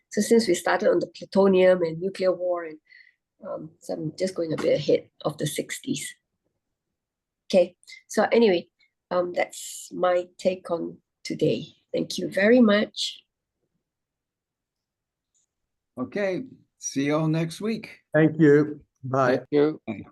So since we started on the plutonium and nuclear war, and so I'm just going a bit ahead of the 60s. Okay, so anyway, that's my take on today. Thank you very much. Okay, see you all next week. Thank you. Bye. Thank you. Bye.